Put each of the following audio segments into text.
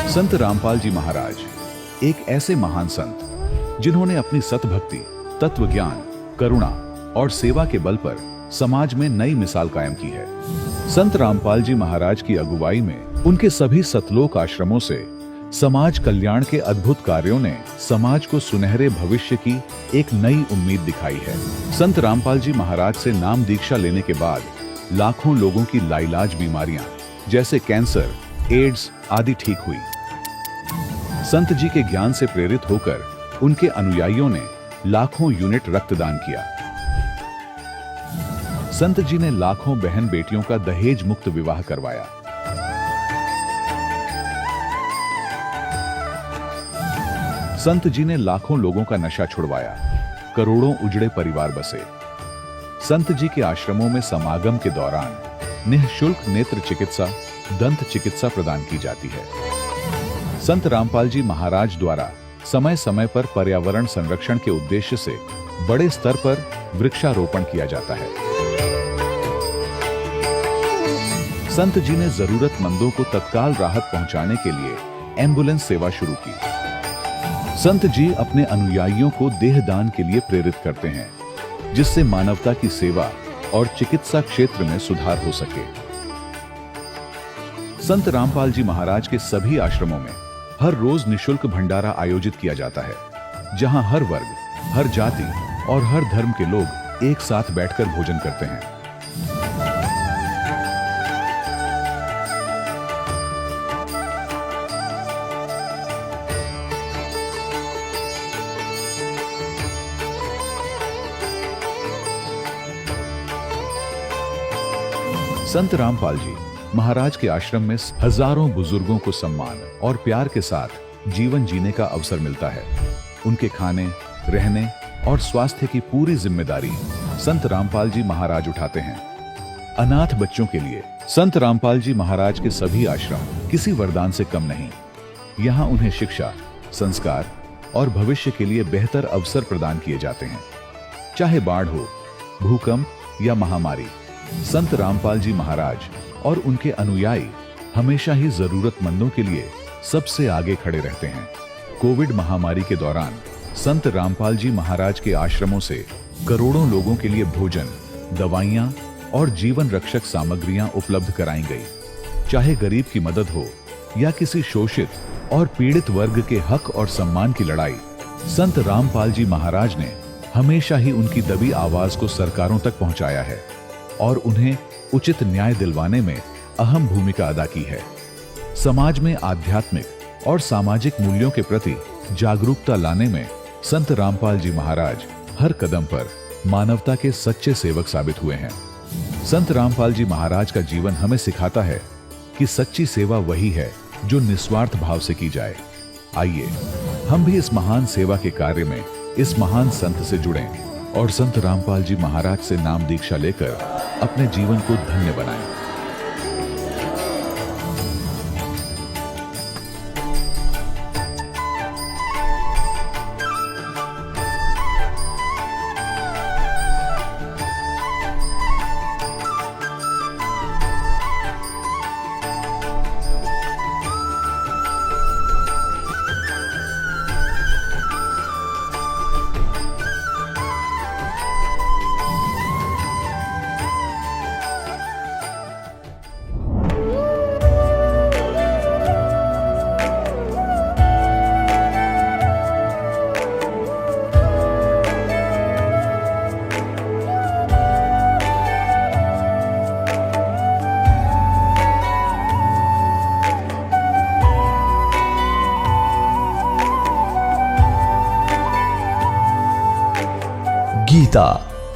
संत रामपाल जी महाराज एक ऐसे महान संत जिन्होंने अपनी सतभक्ति, तत्व ज्ञान, करुणा और सेवा के बल पर समाज में नई मिसाल कायम की है। संत रामपाल जी महाराज की अगुवाई में उनके सभी सतलोक आश्रमों से समाज कल्याण के अद्भुत कार्यों ने समाज को सुनहरे भविष्य की एक नई उम्मीद दिखाई है। संत रामपाल जी महाराज से नाम दीक्षा लेने के बाद लाखों लोगों की लाइलाज बीमारियां जैसे कैंसर, एड्स आदि ठीक हुई। संत जी के ज्ञान से प्रेरित होकर उनके अनुयायियों ने लाखों यूनिट रक्तदान किया। संत जी ने लाखों बहन बेटियों का दहेज मुक्त विवाह करवाया। संत जी ने लाखों लोगों का नशा छुड़वाया, करोड़ों उजड़े परिवार बसे। संत जी के आश्रमों में समागम के दौरान निःशुल्क नेत्र चिकित्सा, दंत चिकित्सा प्रदान की जाती है। संत रामपाल जी महाराज द्वारा समय समय पर पर्यावरण संरक्षण के उद्देश्य से बड़े स्तर पर वृक्षारोपण किया जाता है। संत जी ने जरूरतमंदों को तत्काल राहत पहुंचाने के लिए एम्बुलेंस सेवा शुरू की। संत जी अपने अनुयायियों को देहदान के लिए प्रेरित करते हैं, जिससे मानवता की सेवा और चिकित्सा क्षेत्र में सुधार हो सके। संत रामपाल जी महाराज के सभी आश्रमों में हर रोज निःशुल्क भंडारा आयोजित किया जाता है, जहां हर वर्ग, हर जाति और हर धर्म के लोग एक साथ बैठकर भोजन करते हैं। संत रामपाल जी महाराज के आश्रम में हजारों बुजुर्गों को सम्मान और प्यार के साथ जीवन जीने का अवसर मिलता है। उनके खाने, रहने और स्वास्थ्य की पूरी जिम्मेदारी संत रामपाल जी महाराज उठाते हैं। अनाथ बच्चों के लिए संत रामपाल जी महाराज के सभी आश्रम किसी वरदान से कम नहीं। यहाँ उन्हें शिक्षा, संस्कार और भविष्य के लिए बेहतर अवसर प्रदान किए जाते हैं। चाहे बाढ़ हो, भूकंप या महामारी, संत रामपाल जी महाराज और उनके अनुयायी हमेशा ही जरूरतमंदों के लिए सबसे आगे खड़े रहते हैं। कोविड महामारी के दौरान संत रामपाल जी महाराज के आश्रमों से करोड़ों लोगों के लिए भोजन, दवाइयां और जीवन रक्षक सामग्रियां उपलब्ध कराई गई। चाहे गरीब की मदद हो या किसी शोषित और पीड़ित वर्ग के हक और सम्मान की लड़ाई, संत रामपाल जी महाराज ने हमेशा ही उनकी दबी आवाज को सरकारों तक पहुंचाया है और उन्हें उचित न्याय दिलवाने में अहम भूमिका अदा की है। समाज में आध्यात्मिक और सामाजिक मूल्यों के प्रति जागरूकता लाने में संत रामपाल जी महाराज हर कदम पर मानवता के सच्चे सेवक साबित हुए हैं। संत रामपाल जी महाराज का जीवन हमें सिखाता है कि सच्ची सेवा वही है जो निस्वार्थ भाव से की जाए। आइए हम भी इस महान सेवा के कार्य में इस महान संत से जुड़ें और संत रामपाल जी महाराज से नाम दीक्षा लेकर अपने जीवन को धन्य बनाएं। गीता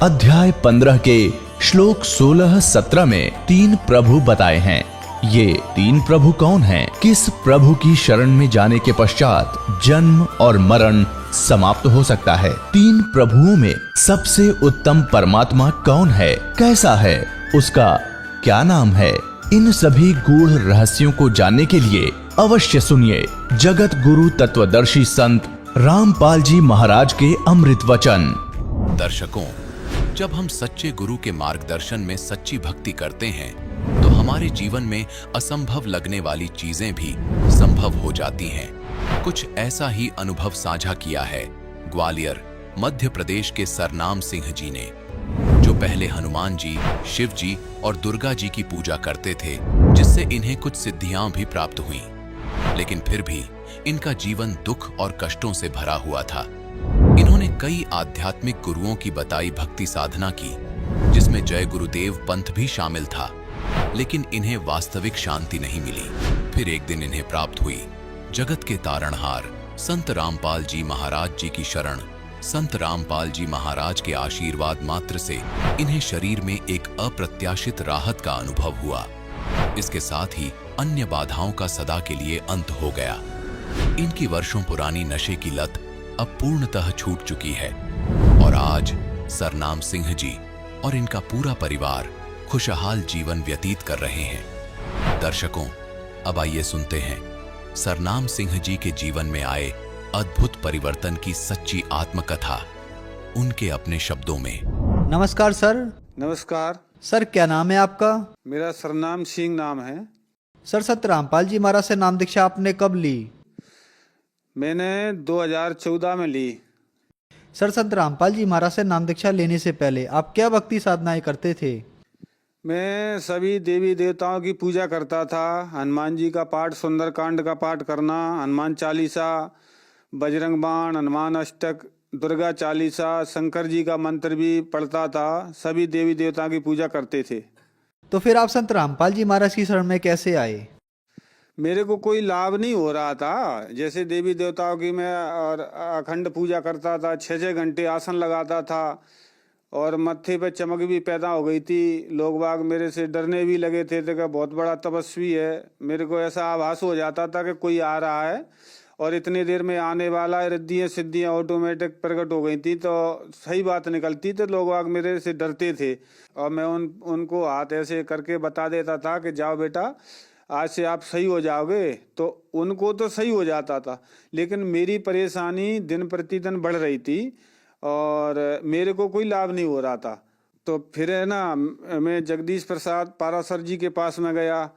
अध्याय 15 के श्लोक 16-17 में 3 प्रभु बताए हैं। ये 3 प्रभु कौन हैं? किस प्रभु की शरण में जाने के पश्चात जन्म और मरण समाप्त हो सकता है? 3 प्रभुओं में सबसे उत्तम परमात्मा कौन है? कैसा है? उसका क्या नाम है? इन सभी गूढ़ रहस्यों को जानने के लिए अवश्य सुनिए जगत गुरु तत्वदर्शी संत रामपाल जी महाराज के अमृत वचन। दर्शकों, जब हम सच्चे गुरु के मार्गदर्शन में सच्ची भक्ति करते हैं तो हम हमारे जीवन में असंभव लगने वाली चीजें भी संभव हो जाती हैं। कुछ ऐसा ही अनुभव साझा किया है ग्वालियर, मध्य प्रदेश के सरनाम सिंह जी ने, जो पहले हनुमान जी, शिव जी और दुर्गा जी की पूजा करते थे, जिससे इन्हें कुछ सिद्धियां भी प्राप्त हुईं। लेकिन फिर भी इनका जीवन दुख और कष्टों से भरा हुआ था। इन्होंने कई आध्यात्मिक गुरुओं की बताई भक्ति साधना की, जिसमें जय गुरुदेव पंथ भी शामिल था, लेकिन इन्हें वास्तविक शांति नहीं मिली। फिर एक दिन इन्हें प्राप्त हुई जगत के तारणहार संत रामपाल जी महाराज जी की शरण। संत रामपाल जी महाराज के आशीर्वाद मात्र से इन्हें शरीर में एक अप्रत्याशित राहत का अनुभव हुआ। इसके साथ ही अन्य बाधाओं का सदा के लिए अंत हो गया। इनकी वर्षों पुरानी नशे की लत अब पूर्णतः छूट चुकी है और आज सरनाम सिंह जी और इनका पूरा परिवार खुशहाल जीवन व्यतीत कर रहे हैं। दर्शकों, अब आइए सुनते हैं सरनाम सिंह जी के जीवन में आए अद्भुत परिवर्तन की सच्ची आत्मकथा, उनके अपने शब्दों में। नमस्कार सर। नमस्कार। सर, क्या नाम है आपका? मेरा सरनाम सिंह नाम है। सर, संत रामपाल जी महाराज से नाम दीक्षा आपने कब ली? मैंने 2014 में ली। सर, संत रामपाल जी महाराज से नाम दीक्षा लेने से पहले आप क्या भक्ति साधनाएं करते थे? मैं सभी देवी देवताओं की पूजा करता था। हनुमान जी का पाठ, सुंदरकांड का पाठ करना, हनुमान चालीसा, बजरंग बाण, हनुमान अष्टक, दुर्गा चालीसा, शंकर जी का मंत्र भी पढ़ता था। सभी देवी देवताओं की पूजा करते थे। तो फिर आप संत रामपाल जी महाराज की शरण में कैसे आए? मेरे को कोई लाभ नहीं हो रहा था। जैसे देवी देवताओं की मैं और अखंड पूजा करता था, 6-6 घंटे आसन लगाता था और मत्थे पे चमक भी पैदा हो गई थी। लोग बाग मेरे से डरने भी लगे थे कि बहुत बड़ा तपस्वी है। मेरे को ऐसा आभास हो जाता था कि कोई आ रहा है और इतनी देर में आने वाला है। रिद्धियाँ सिद्धियाँ ऑटोमेटिक प्रकट हो गई थी, तो सही बात निकलती। तो लोग बाग मेरे से डरते थे और मैं उनको हाथ ऐसे करके बता देता था कि जाओ बेटा, आज से आप सही हो जाओगे। तो उनको तो सही हो जाता था, लेकिन मेरी परेशानी दिन प्रतिदिन बढ़ रही थी और मेरे को कोई लाभ नहीं हो रहा था। तो फिर है ना, मैं जगदीश प्रसाद पारासर जी के पास में गया,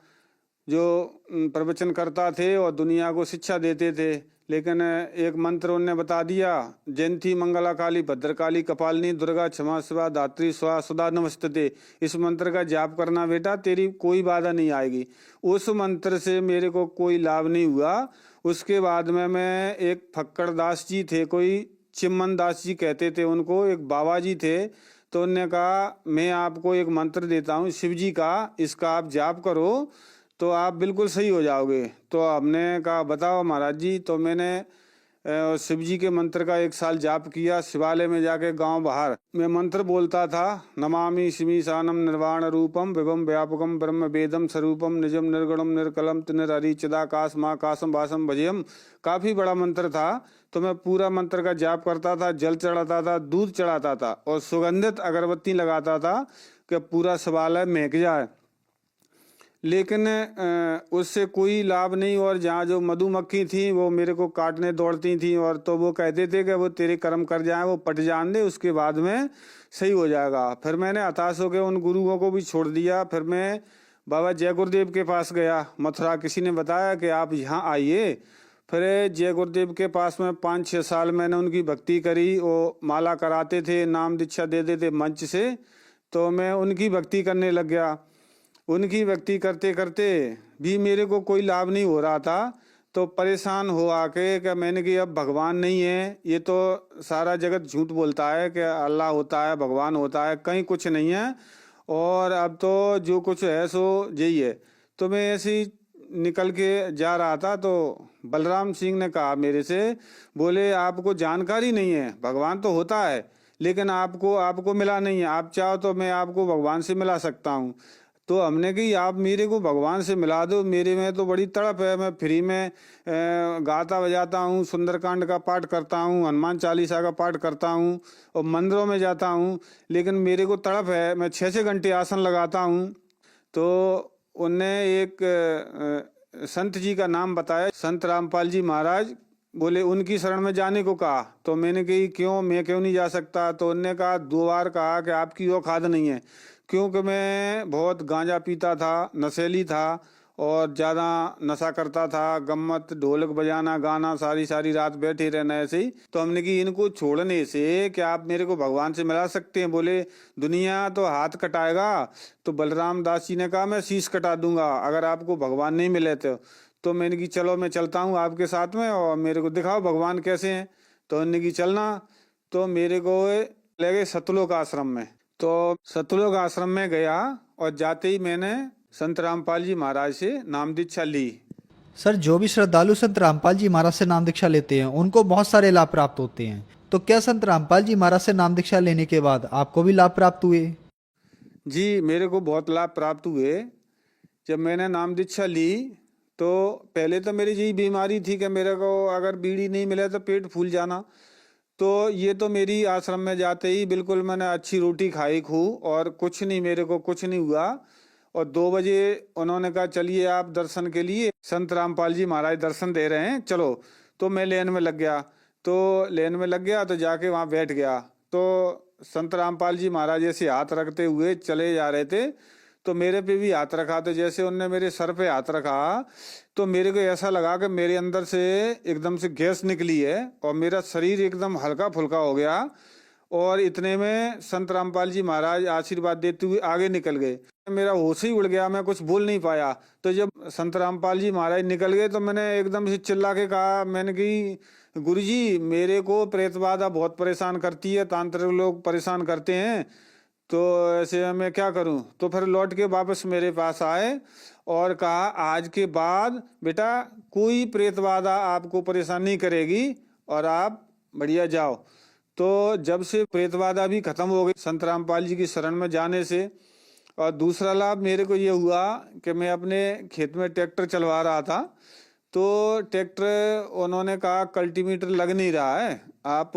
जो प्रवचन करता थे और दुनिया को शिक्षा देते थे। लेकिन एक मंत्र उनने बता दिया, जयंती मंगला काली भद्रकाली कपालिनी दुर्गा क्षमा शिवा धात्री स्वा सदा नमस्ते। इस मंत्र का जाप करना बेटा, तेरी कोई बाधा नहीं आएगी। उस मंत्र से मेरे को कोई लाभ नहीं हुआ। उसके बाद में मैं एक फक्कड़ दास जी थे, कोई चिम्मन दास जी कहते थे उनको, एक बाबा जी थे। तो उन्होंने कहा मैं आपको एक मंत्र देता हूँ शिव जी का, इसका आप जाप करो तो आप बिल्कुल सही हो जाओगे। तो हमने कहा बताओ महाराज जी। तो मैंने शिव जी के मंत्र का 1 साल जाप किया। शिवालय में जाके गांव बाहर मैं मंत्र बोलता था, नमामि शिमीशानम निर्वाण रूपम विभम व्यापकम ब्रह्म वेदम स्वरूपम निजम निर्गुणम निर्कलम तिनिरहरि चिदाकाश माकाशम वासम भजयम। काफ़ी बड़ा मंत्र था। तो मैं पूरा मंत्र का जाप करता था, जल चढ़ाता था, दूध चढ़ाता था और सुगंधित अगरबत्ती लगाता था कि पूरा शिवालय महक जाए। लेकिन उससे कोई लाभ नहीं। और जहाँ जो मधुमक्खी थी वो मेरे को काटने दौड़ती थी और तो वो कहते थे कि वो तेरे कर्म कर जाए, वो पट जान दे, उसके बाद में सही हो जाएगा। फिर मैंने हताश होकर उन गुरुओं को भी छोड़ दिया। फिर मैं बाबा जय गुरुदेव के पास गया मथुरा। किसी ने बताया कि आप यहाँ आइए। फिर जय गुरुदेव के पास में 5-6 साल मैंने उनकी भक्ति करी। वो माला कराते थे, नाम दीक्षा दे देते मंच से, तो मैं उनकी भक्ति करने लग गया। उनकी भक्ति करते करते भी मेरे को कोई लाभ नहीं हो रहा था। तो परेशान हो आके कि मैंने कि अब भगवान नहीं है, ये तो सारा जगत झूठ बोलता है कि अल्लाह होता है, भगवान होता है, कहीं कुछ नहीं है और अब तो जो कुछ है सो यही है। तो मैं ऐसे ही निकल के जा रहा था तो बलराम सिंह ने कहा मेरे से, बोले आपको जानकारी नहीं है, भगवान तो होता है लेकिन आपको मिला नहीं है। आप चाहो तो मैं आपको भगवान से मिला सकता हूँ। तो हमने कि आप मेरे को भगवान से मिला दो, मेरे में तो बड़ी तड़प है। मैं फ्री में गाता बजाता हूँ, सुंदरकांड का पाठ करता हूँ, हनुमान चालीसा का पाठ करता हूँ और मंदिरों में जाता हूँ, लेकिन मेरे को तड़प है। मैं 6-6 घंटे आसन लगाता हूँ। तो उनने एक संत जी का नाम बताया, संत रामपाल जी महाराज। बोले उनकी शरण में जाने को कहा। तो मैंने कही क्यों, मैं क्यों नहीं जा सकता। तो उनने कहा 2 बार कहा कि आपकी औकात नहीं है। क्योंकि मैं बहुत गांजा पीता था, नशेली था और ज़्यादा नशा करता था, गम्मत, ढोलक बजाना, गाना, सारी सारी रात बैठे रहना ऐसे ही। तो हमने कि इनको छोड़ने से क्या आप मेरे को भगवान से मिला सकते हैं? बोले दुनिया तो हाथ कटाएगा। तो बलराम दास जी ने कहा मैं शीश कटा दूंगा अगर आपको भगवान नहीं मिले तो मैंने कि चलो मैं चलता हूँ आपके साथ में और मेरे को दिखाओ भगवान कैसे हैं। तो उन्होंने कि चलना। तो मेरे को ले गए सतलोक आश्रम में। तो सतलोक आश्रम में गया और जाते ही मैंने संत रामपाल जी महाराज से नाम दीक्षा ली। सर, जो भी श्रद्धालु संत रामपाल जी महाराज से नाम दीक्षा लेते हैं उनको बहुत सारे लाभ प्राप्त होते हैं। तो क्या संत रामपाल जी महाराज से नाम दीक्षा लेने के बाद आपको भी लाभ प्राप्त हुए? जी, मेरे को बहुत लाभ प्राप्त हुए। जब मैंने नाम दीक्षा ली तो पहले तो मेरी यही बीमारी थी कि मेरे को अगर बीड़ी नहीं मिले तो पेट फूल जाना। तो ये तो मेरी आश्रम में जाते ही बिल्कुल मैंने अच्छी रोटी खाई खूब और कुछ नहीं, मेरे को कुछ नहीं हुआ। और 2 बजे उन्होंने कहा चलिए आप दर्शन के लिए, संत रामपाल जी महाराज दर्शन दे रहे हैं, चलो। तो मैं लेन में लग गया। तो जाके वहाँ बैठ गया। तो संत रामपाल जी महाराज ऐसे हाथ रखते हुए चले जा रहे थे तो मेरे पे भी हाथ रखा। तो जैसे उनने मेरे सर पे हाथ रखा तो मेरे को ऐसा लगा कि मेरे अंदर से एकदम से गैस निकली है और मेरा शरीर एकदम हल्का फुल्का हो गया। और इतने में संत रामपाल जी महाराज आशीर्वाद देते हुए आगे निकल गए। मेरा होश ही उड़ गया, मैं कुछ बोल नहीं पाया। तो जब संत रामपाल जी महाराज निकल गए तो मैंने एकदम से चिल्ला के कहा, मैंने कि गुरुजी मेरे को प्रेत बाधा बहुत परेशान करती है, तांत्रिक लोग परेशान करते हैं, तो ऐसे मैं क्या करूं? तो फिर लौट के वापस मेरे पास आए और कहा आज के बाद बेटा कोई प्रेत बाधा आपको परेशान नहीं करेगी और आप बढ़िया जाओ। तो जब से प्रेत बाधा भी खत्म हो गई संत रामपाल जी की शरण में जाने से। और दूसरा लाभ मेरे को ये हुआ कि मैं अपने खेत में ट्रैक्टर चलवा रहा था। तो ट्रैक्टर उन्होंने कहा कल्टीमीटर लग नहीं रहा है, आप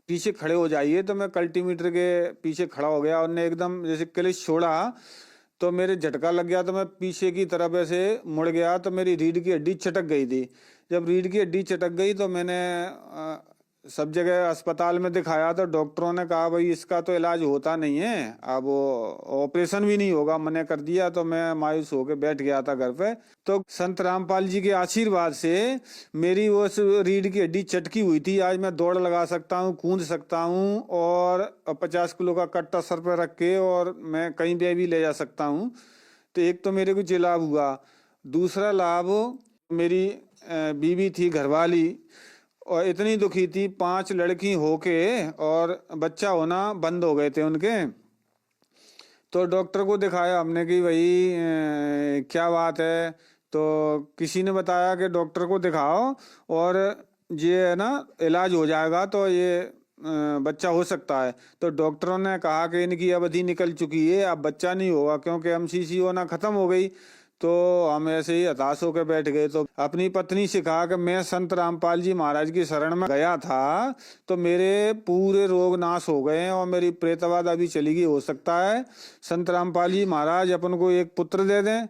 पीछे खड़े हो जाइए। तो मैं कल्टीमीटर के पीछे खड़ा हो गया। उन्होंने एकदम जैसे क्लच छोड़ा तो मेरे झटका लग गया। तो मैं पीछे की तरफ ऐसे मुड़ गया तो मेरी रीढ़ की हड्डी चटक गई थी। जब रीढ़ की हड्डी चटक गई तो मैंने सब जगह अस्पताल में दिखाया। तो डॉक्टरों ने कहा भाई इसका तो इलाज होता नहीं है, अब ऑपरेशन भी नहीं होगा, मना कर दिया। तो मैं मायूस होकर बैठ गया था घर पे। तो संत रामपाल जी के आशीर्वाद से मेरी वो रीढ़ की हड्डी चटकी हुई थी, आज मैं दौड़ लगा सकता हूँ, कूद सकता हूँ और 50 किलो का कट्टा सर पर रख के और मैं कहीं भी ले जा सकता हूँ। तो एक तो मेरे को ये लाभ हुआ। दूसरा लाभ, मेरी बीवी थी घरवाली और इतनी दुखी थी, 5 लड़की होके और बच्चा होना बंद हो गए थे उनके। तो डॉक्टर को दिखाया हमने कि भाई क्या बात है। तो किसी ने बताया कि डॉक्टर को दिखाओ और ये है ना इलाज हो जाएगा, तो ये बच्चा हो सकता है। तो डॉक्टरों ने कहा कि इनकी अवधि निकल चुकी है, अब बच्चा नहीं होगा, क्योंकि एमसीसी होना खत्म हो गई। तो हम ऐसे ही हताश होकर बैठ गए। तो अपनी पत्नी से कहा कि मैं संत रामपाल जी महाराज की शरण में गया था तो मेरे पूरे रोग नाश हो गए और मेरी प्रेतबाधा भी चली गई, हो सकता है संत रामपाल जी महाराज अपन को एक पुत्र दे दें।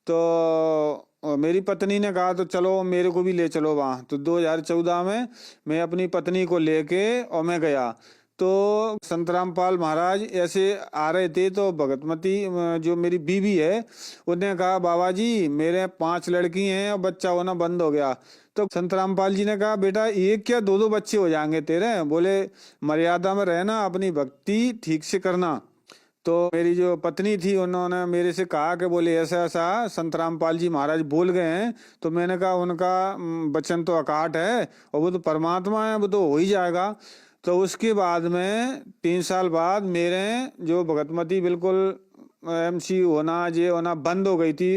तो मेरी पत्नी ने कहा तो चलो मेरे को भी ले चलो वहाँ। तो 2014 में मैं अपनी पत्नी को लेके और मैं गया। तो संत रामपाल महाराज ऐसे आ रहे थे तो भगतमती जो मेरी बीवी है उन्होंने कहा बाबा जी मेरे 5 लड़की हैं और बच्चा होना बंद हो गया। तो संत रामपाल जी ने कहा बेटा एक क्या 2-2 बच्चे हो जाएंगे तेरे, बोले मर्यादा में रहना, अपनी भक्ति ठीक से करना। तो मेरी जो पत्नी थी उन्होंने मेरे से कहा कि बोले ऐसा ऐसा संत रामपाल जी महाराज बोल गए हैं। तो मैंने कहा उनका वचन तो अकाट है और वो तो परमात्मा है, वो तो हो ही जाएगा। तो उसके बाद में 3 साल बाद मेरे जो भगतमती बिल्कुल एमसी होना ये होना बंद हो गई थी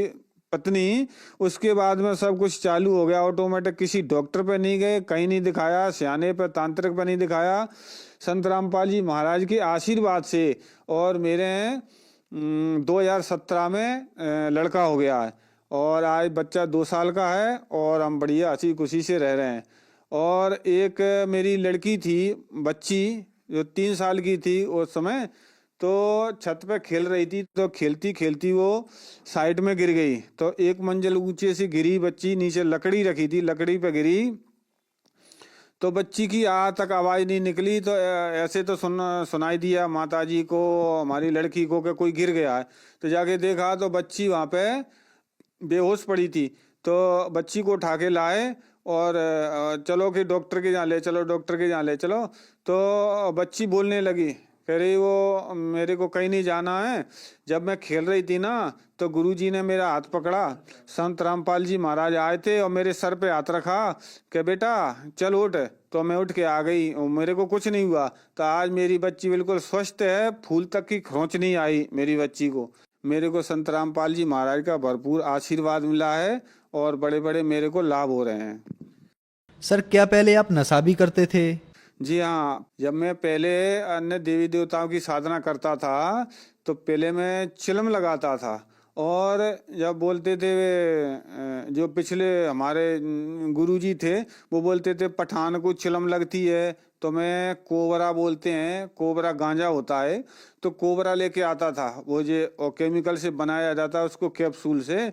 पत्नी, उसके बाद में सब कुछ चालू हो गया ऑटोमेटिक। किसी डॉक्टर पे नहीं गए, कहीं नहीं दिखाया, सियाने पे तांत्रिक पे नहीं दिखाया, संत रामपाल जी महाराज के आशीर्वाद से। और मेरे 2017 में लड़का हो गया है और आज बच्चा 2 साल का है और हम बढ़िया हंसी खुशी से रह रहे हैं। और एक मेरी लड़की थी बच्ची जो 3 साल की थी उस समय, तो छत पे खेल रही थी तो खेलती खेलती वो साइड में गिर गई। तो 1 मंजिल ऊंचे से गिरी बच्ची, नीचे लकड़ी रखी थी, लकड़ी पे गिरी। तो बच्ची की आ तक आवाज़ नहीं निकली। तो ऐसे तो सुनाई दिया माताजी को, हमारी लड़की को, कि कोई गिर गया है। तो जाके देखा तो बच्ची वहाँ पे बेहोश पड़ी थी। तो बच्ची को उठा के लाए और चलो कि डॉक्टर के यहाँ ले चलो, डॉक्टर के यहाँ ले चलो। तो बच्ची बोलने लगी, कह रही वो मेरे को कहीं नहीं जाना है। जब मैं खेल रही थी ना तो गुरुजी ने मेरा हाथ पकड़ा, संत रामपाल जी महाराज आए थे और मेरे सर पे हाथ रखा कि बेटा चल उठ। तो मैं उठ के आ गई और मेरे को कुछ नहीं हुआ। तो आज मेरी बच्ची बिल्कुल स्वस्थ है, फूल तक की खरोंच नहीं आई मेरी बच्ची को। मेरे को संत रामपाल जी महाराज का भरपूर आशीर्वाद मिला है और बड़े बड़े मेरे को लाभ हो रहे हैं। सर क्या पहले आप नशा भी करते थे? जी हाँ, जब मैं पहले अन्य देवी देवताओं की साधना करता था तो पहले मैं चिलम लगाता था। और जब बोलते थे जो पिछले हमारे गुरुजी थे वो बोलते थे पठान को चिलम लगती है, तो मैं कोबरा बोलते हैं, कोबरा गांजा होता है, तो कोबरा लेके आता था। वो जो और केमिकल से बनाया जाता है उसको कैप्सूल से,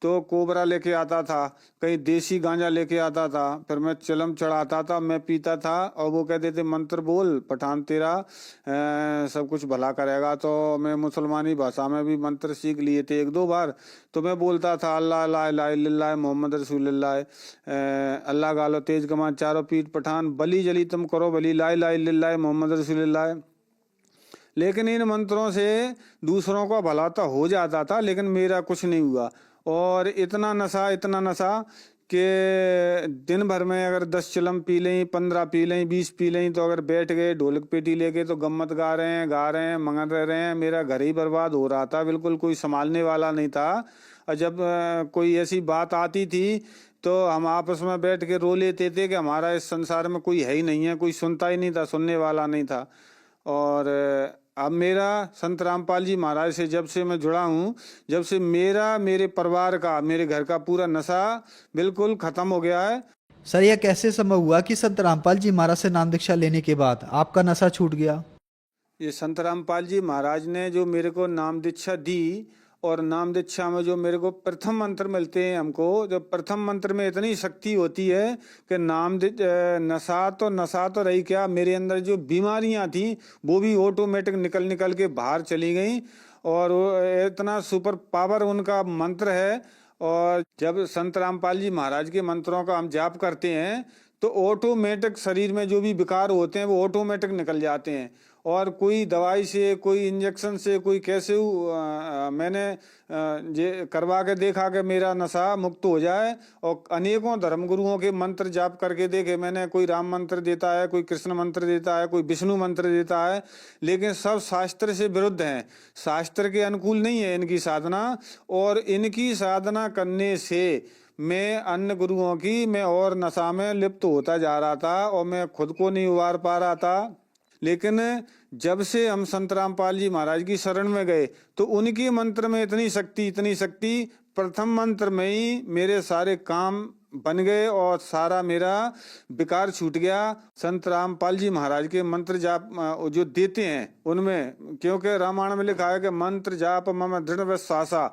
तो कोबरा लेके आता था, कहीं देसी गांजा लेके आता था। फिर मैं चिलम चढ़ाता था, मैं पीता था और वो कहते थे मंत्र बोल पठान तेरा सब कुछ भला करेगा। तो मैं मुसलमानी भाषा में भी मंत्र सीख लिए थे 1-2 बार। तो मैं बोलता था अल्लाह ला इलाहा इल्लल्लाह मोहम्मद रसूलुल्लाह, अल्लाह गालो तेज कमान चारों पीठ पठान, बली जली तुम करो बली ला इलाहा इल्लल्लाह मोहम्मद रसूलुल्लाह। लेकिन इन मंत्रों से दूसरों का भला तो हो जाता था लेकिन मेरा कुछ नहीं हुआ। और इतना नशा कि दिन भर में अगर 10 चिलम पी लें, 15 पी लें, 20 पी लें, तो अगर बैठ गए ढोलक पेटी लेके तो गम्मत गा रहे हैं मंगन रहे हैं। मेरा घर ही बर्बाद हो रहा था, बिल्कुल कोई संभालने वाला नहीं था। और जब कोई ऐसी बात आती थी तो हम आपस में बैठ के रो लेते थे कि हमारा इस संसार में कोई है ही नहीं है, कोई सुनता ही नहीं था, सुनने वाला नहीं था। और अब मेरा संत रामपाल जी महाराज से जब से मैं जुड़ा हूँ, जब से मेरे परिवार का, मेरे घर का पूरा नशा बिल्कुल खत्म हो गया है। सर यह कैसे संभव हुआ कि संत रामपाल जी महाराज से नाम दीक्षा लेने के बाद आपका नशा छूट गया? ये संत रामपाल जी महाराज ने जो मेरे को नाम दीक्षा दी, और नाम दीक्षा में जो मेरे को प्रथम मंत्र मिलते हैं हमको, जो प्रथम मंत्र में इतनी शक्ति होती है कि नशा तो रही क्या, मेरे अंदर जो बीमारियां थी वो भी ऑटोमेटिक निकल के बाहर चली गई। और इतना सुपर पावर उनका मंत्र है। और जब संत रामपाल जी महाराज के मंत्रों का हम जाप करते हैं तो ऑटोमेटिक शरीर में जो भी विकार होते हैं वो ऑटोमेटिक निकल जाते हैं। और कोई दवाई से, कोई इंजेक्शन से, कोई कैसे मैंने जे करवा के देखा कि मेरा नशा मुक्त हो जाए। और अनेकों धर्मगुरुओं के मंत्र जाप करके देखे मैंने, कोई राम मंत्र देता है, कोई कृष्ण मंत्र देता है, कोई विष्णु मंत्र देता है, लेकिन सब शास्त्र से विरुद्ध हैं, शास्त्र के अनुकूल नहीं है इनकी साधना। और इनकी साधना करने से मैं अन्य गुरुओं की मैं और नशा में लिप्त होता जा रहा था और मैं खुद को नहीं उबार पा रहा था। लेकिन जब से हम संत रामपाल जी महाराज की शरण में गए तो उनके मंत्र में इतनी शक्ति, प्रथम मंत्र में ही मेरे सारे काम बन गए और सारा मेरा विकार छूट गया। संत रामपाल जी महाराज के मंत्र जाप जो देते हैं उनमें, क्योंकि रामायण में लिखा है कि मंत्र जाप मम दृढ़ विश्वासा,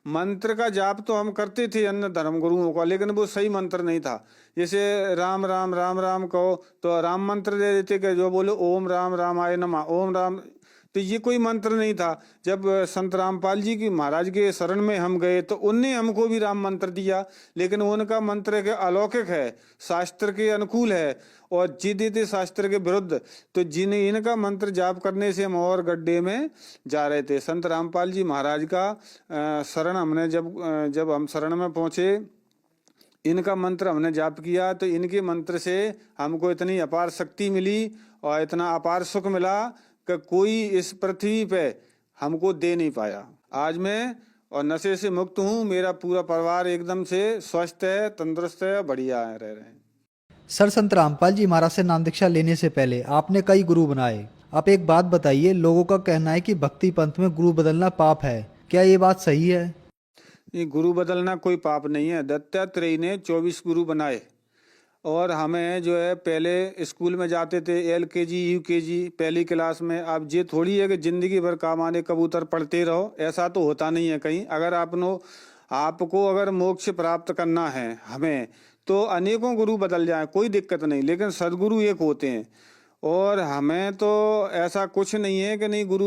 मंत्र का जाप तो हम करते थे अन्य धर्म गुरुओं का, लेकिन वो सही मंत्र नहीं था। जैसे राम राम राम राम कहो तो राम मंत्र दे देते कि जो बोलो ओम राम रामाय नमः, ओम राम, तो ये कोई मंत्र नहीं था। जब संत रामपाल जी की महाराज के शरण में हम गए तो उनने हमको भी राम मंत्र दिया, लेकिन उनका मंत्र के अलौकिक है, शास्त्र के अनुकूल है और जी देते शास्त्र के विरुद्ध। तो जिन्हें इनका मंत्र जाप करने से हम और गड्ढे में जा रहे थे। संत रामपाल जी महाराज का शरण हमने जब हम शरण में पहुंचे, इनका मंत्र हमने जाप किया तो इनके मंत्र से हमको इतनी अपार शक्ति मिली और इतना अपार सुख मिला कि कोई इस पृथ्वी पे हमको दे नहीं पाया। आज मैं और नशे से मुक्त हूँ, मेरा पूरा परिवार एकदम से स्वस्थ है, तंदुरुस्त है, बढ़िया है, रह रहे हैं। सर संत रामपाल जी महाराज से नाम दीक्षा लेने से पहले आपने कई गुरु बनाए। आप एक बात बताइए, लोगों का कहना है कि भक्ति पंथ में गुरु बदलना पाप है, क्या ये बात सही है? ये गुरु बदलना कोई पाप नहीं है। दत्तात्रेय ने 24 गुरु बनाए और हमें जो है पहले स्कूल में जाते थे LKG UKG पहली क्लास में। अब ये थोड़ी है कि जिंदगी भर कामाने कबूतर पढ़ते रहो, ऐसा तो होता नहीं है कहीं। अगर आपको अगर मोक्ष प्राप्त करना है हमें, तो अनेकों गुरु बदल जाएं, कोई दिक्कत नहीं, लेकिन सदगुरु एक होते हैं। और हमें तो ऐसा कुछ नहीं है कि नहीं गुरु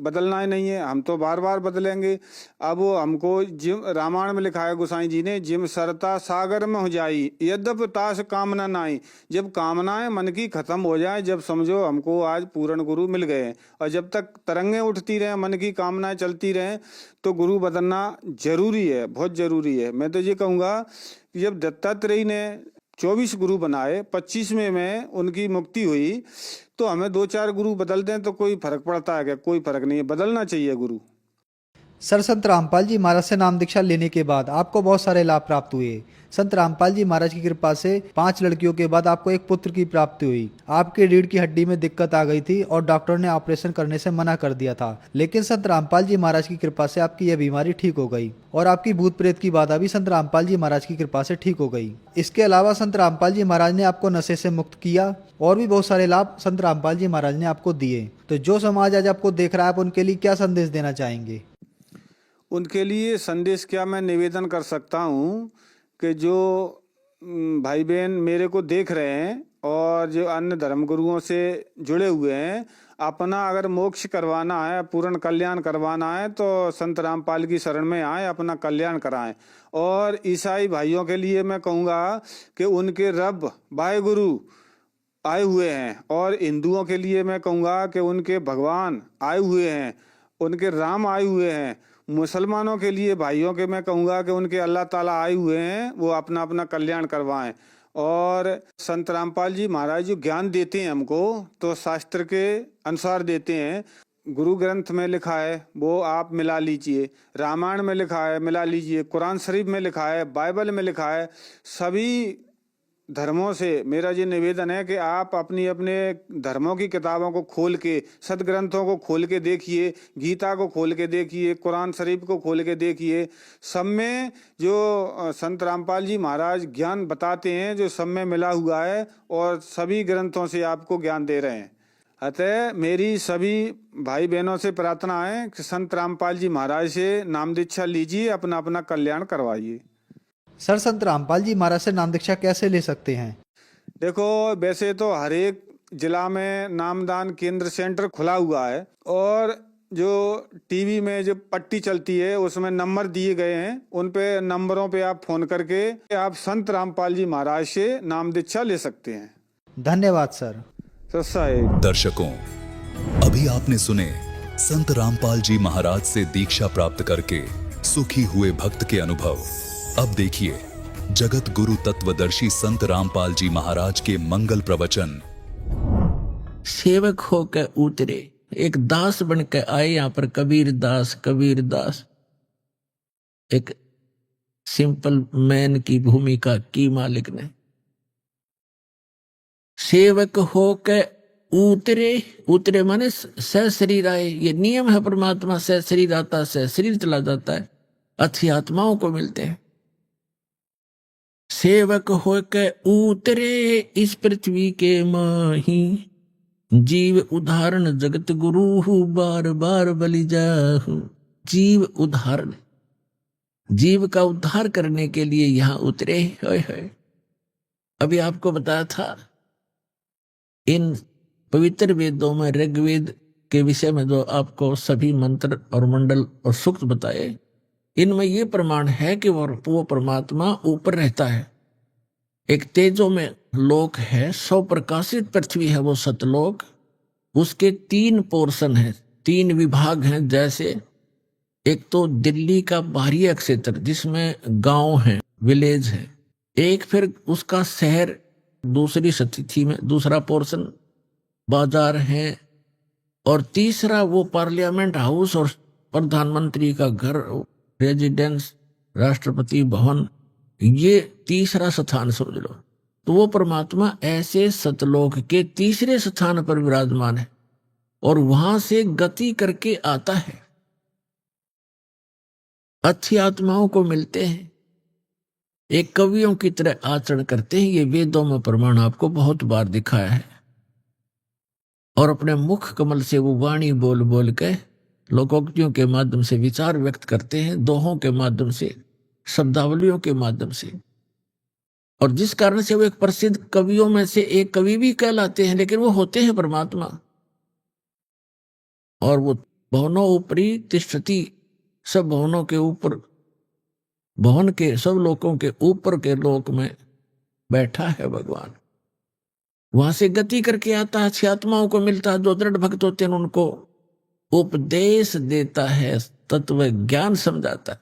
बदलना ही नहीं है, हम तो बार बार बदलेंगे। अब वो हमको जिम रामायण में लिखा है गोसाई जी ने, जिम सरता सागर में हो जाई यद्यप तास कामना नाई। जब कामनाएं मन की खत्म हो जाए, जब समझो हमको आज पूर्ण गुरु मिल गए, और जब तक तरंगें उठती रहें, मन की कामनाएं चलती रहें, तो गुरु बदलना जरूरी है, बहुत जरूरी है। मैं तो ये कहूँगा कि जब दत्तात्रेय ने 24 गुरु बनाए, 25वें में उनकी मुक्ति हुई, तो हमें 2-4 गुरु बदल दें तो कोई फर्क पड़ता है क्या? कोई फर्क नहीं है, बदलना चाहिए गुरु। सर, संत रामपाल जी महाराज से नाम दीक्षा लेने के बाद आपको बहुत सारे लाभ प्राप्त हुए। संत रामपाल जी महाराज की कृपा से 5 लड़कियों के बाद आपको एक पुत्र की प्राप्ति हुई। आपके रीढ़ की हड्डी में दिक्कत आ गई थी और डॉक्टर ने ऑपरेशन करने से मना कर दिया था, लेकिन संत रामपाल जी महाराज की कृपा से आपकी यह बीमारी ठीक हो गई और आपकी भूत प्रेत की बाधा भी संत रामपाल जी महाराज की कृपा से ठीक हो गई। इसके अलावा संत रामपाल जी महाराज ने आपको नशे से मुक्त किया और भी बहुत सारे लाभ संत रामपाल जी महाराज ने आपको दिए। तो जो समाज आज आपको देख रहा है, आप उनके लिए क्या संदेश देना चाहेंगे? उनके लिए संदेश क्या मैं निवेदन कर सकता हूँ कि जो भाई बहन मेरे को देख रहे हैं और जो अन्य धर्म गुरुओं से जुड़े हुए हैं, अपना अगर मोक्ष करवाना है, पूर्ण कल्याण करवाना है, तो संत रामपाल की शरण में आए, अपना कल्याण कराएं। और ईसाई भाइयों के लिए मैं कहूँगा कि उनके रब वाहेगुरु आए हुए हैं, और हिंदुओं के लिए मैं कहूँगा कि उनके भगवान आए हुए हैं, उनके राम आए हुए हैं। मुसलमानों के लिए भाइयों के मैं कहूँगा कि उनके अल्लाह ताला आए हुए हैं, वो अपना अपना कल्याण करवाएं। और संत रामपाल जी महाराज जो ज्ञान देते हैं हमको, तो शास्त्र के अनुसार देते हैं। गुरु ग्रंथ में लिखा है वो आप मिला लीजिए, रामायण में लिखा है मिला लीजिए, कुरान शरीफ में लिखा है, बाइबल में लिखा है। सभी धर्मों से मेरा ये निवेदन है कि आप अपनी अपने धर्मों की किताबों को खोल के, सदग्रंथों को खोल के देखिए, गीता को खोल के देखिए, कुरान शरीफ को खोल के देखिए। सब में जो संत रामपाल जी महाराज ज्ञान बताते हैं, जो सब में मिला हुआ है, और सभी ग्रंथों से आपको ज्ञान दे रहे हैं। अतः मेरी सभी भाई बहनों से प्रार्थना है कि संत रामपाल जी महाराज से नाम दीक्षा लीजिए, अपना अपना कल्याण करवाइए। सर, संत रामपाल जी महाराज से नाम दीक्षा कैसे ले सकते हैं? देखो, वैसे तो हर एक जिला में नामदान केंद्र सेंटर खुला हुआ है, और जो टीवी में जो पट्टी चलती है उसमें नंबर दिए गए हैं, उन पे नंबरों पे आप फोन करके आप संत रामपाल जी महाराज से नाम दीक्षा ले सकते हैं। धन्यवाद सर। दर्शकों, अभी आपने सुने संत रामपाल जी महाराज से दीक्षा प्राप्त करके सुखी हुए भक्त के अनुभव। अब देखिए जगत गुरु तत्वदर्शी संत रामपाल जी महाराज के मंगल प्रवचन। सेवक होकर उतरे, एक दास बन के आए यहाँ पर कबीर दास। कबीर दास एक सिंपल मैन की भूमिका की मालिक ने। सेवक होकर उतरे, उतरे माने सशरीर आए। ये नियम है परमात्मा, सशरीर आता, सशरीर चला जाता है, अथी आत्माओं को मिलते हैं। सेवक होकर उतरे इस पृथ्वी के माही, जीव उदाहरण जगत गुरु बार बार बलि जाहु। जीव उदाहरण, जीव का उद्धार करने के लिए यहां उतरे। है अभी आपको बताया था इन पवित्र वेदों में, ऋग्वेद के विषय में जो आपको सभी मंत्र और मंडल और सूक्त बताए, इनमें ये प्रमाण है कि वो परमात्मा ऊपर रहता है। एक तेजो में लोक है, 100 प्रकाशित पृथ्वी है वो सतलोक। उसके 3 पोर्शन है, 3 विभाग हैं। जैसे एक तो दिल्ली का बाहरी क्षेत्र जिसमें गांव है, विलेज है। एक फिर उसका शहर दूसरी स्थिति में, दूसरा पोर्शन बाजार है। और तीसरा वो पार्लियामेंट हाउस और प्रधानमंत्री का घर, रेजिडेंस, राष्ट्रपति भवन, ये तीसरा स्थान समझ लो। तो वो परमात्मा ऐसे सतलोक के तीसरे स्थान पर विराजमान है और वहां से गति करके आता है, अच्छी आत्माओं को मिलते हैं, एक कवियों की तरह आचरण करते हैं। ये वेदों में प्रमाण आपको बहुत बार दिखाया है। और अपने मुख कमल से वो वाणी बोल बोल के लोकोक्तियों के माध्यम से विचार व्यक्त करते हैं, दोहों के माध्यम से, शब्दावलियों के माध्यम से। और जिस कारण से वो एक प्रसिद्ध कवियों में से एक कवि भी कहलाते हैं, लेकिन वो होते हैं परमात्मा। और वो भवनों ऊपरी तिष्ठति, सब भवनों के ऊपर, भवन के सब लोकों के ऊपर के लोक में बैठा है भगवान। वहां से गति करके आता है, अच्छी आत्माओं को मिलता है, जो दृढ़ भक्त होते हैं उनको उपदेश देता है, तत्व ज्ञान समझाता है।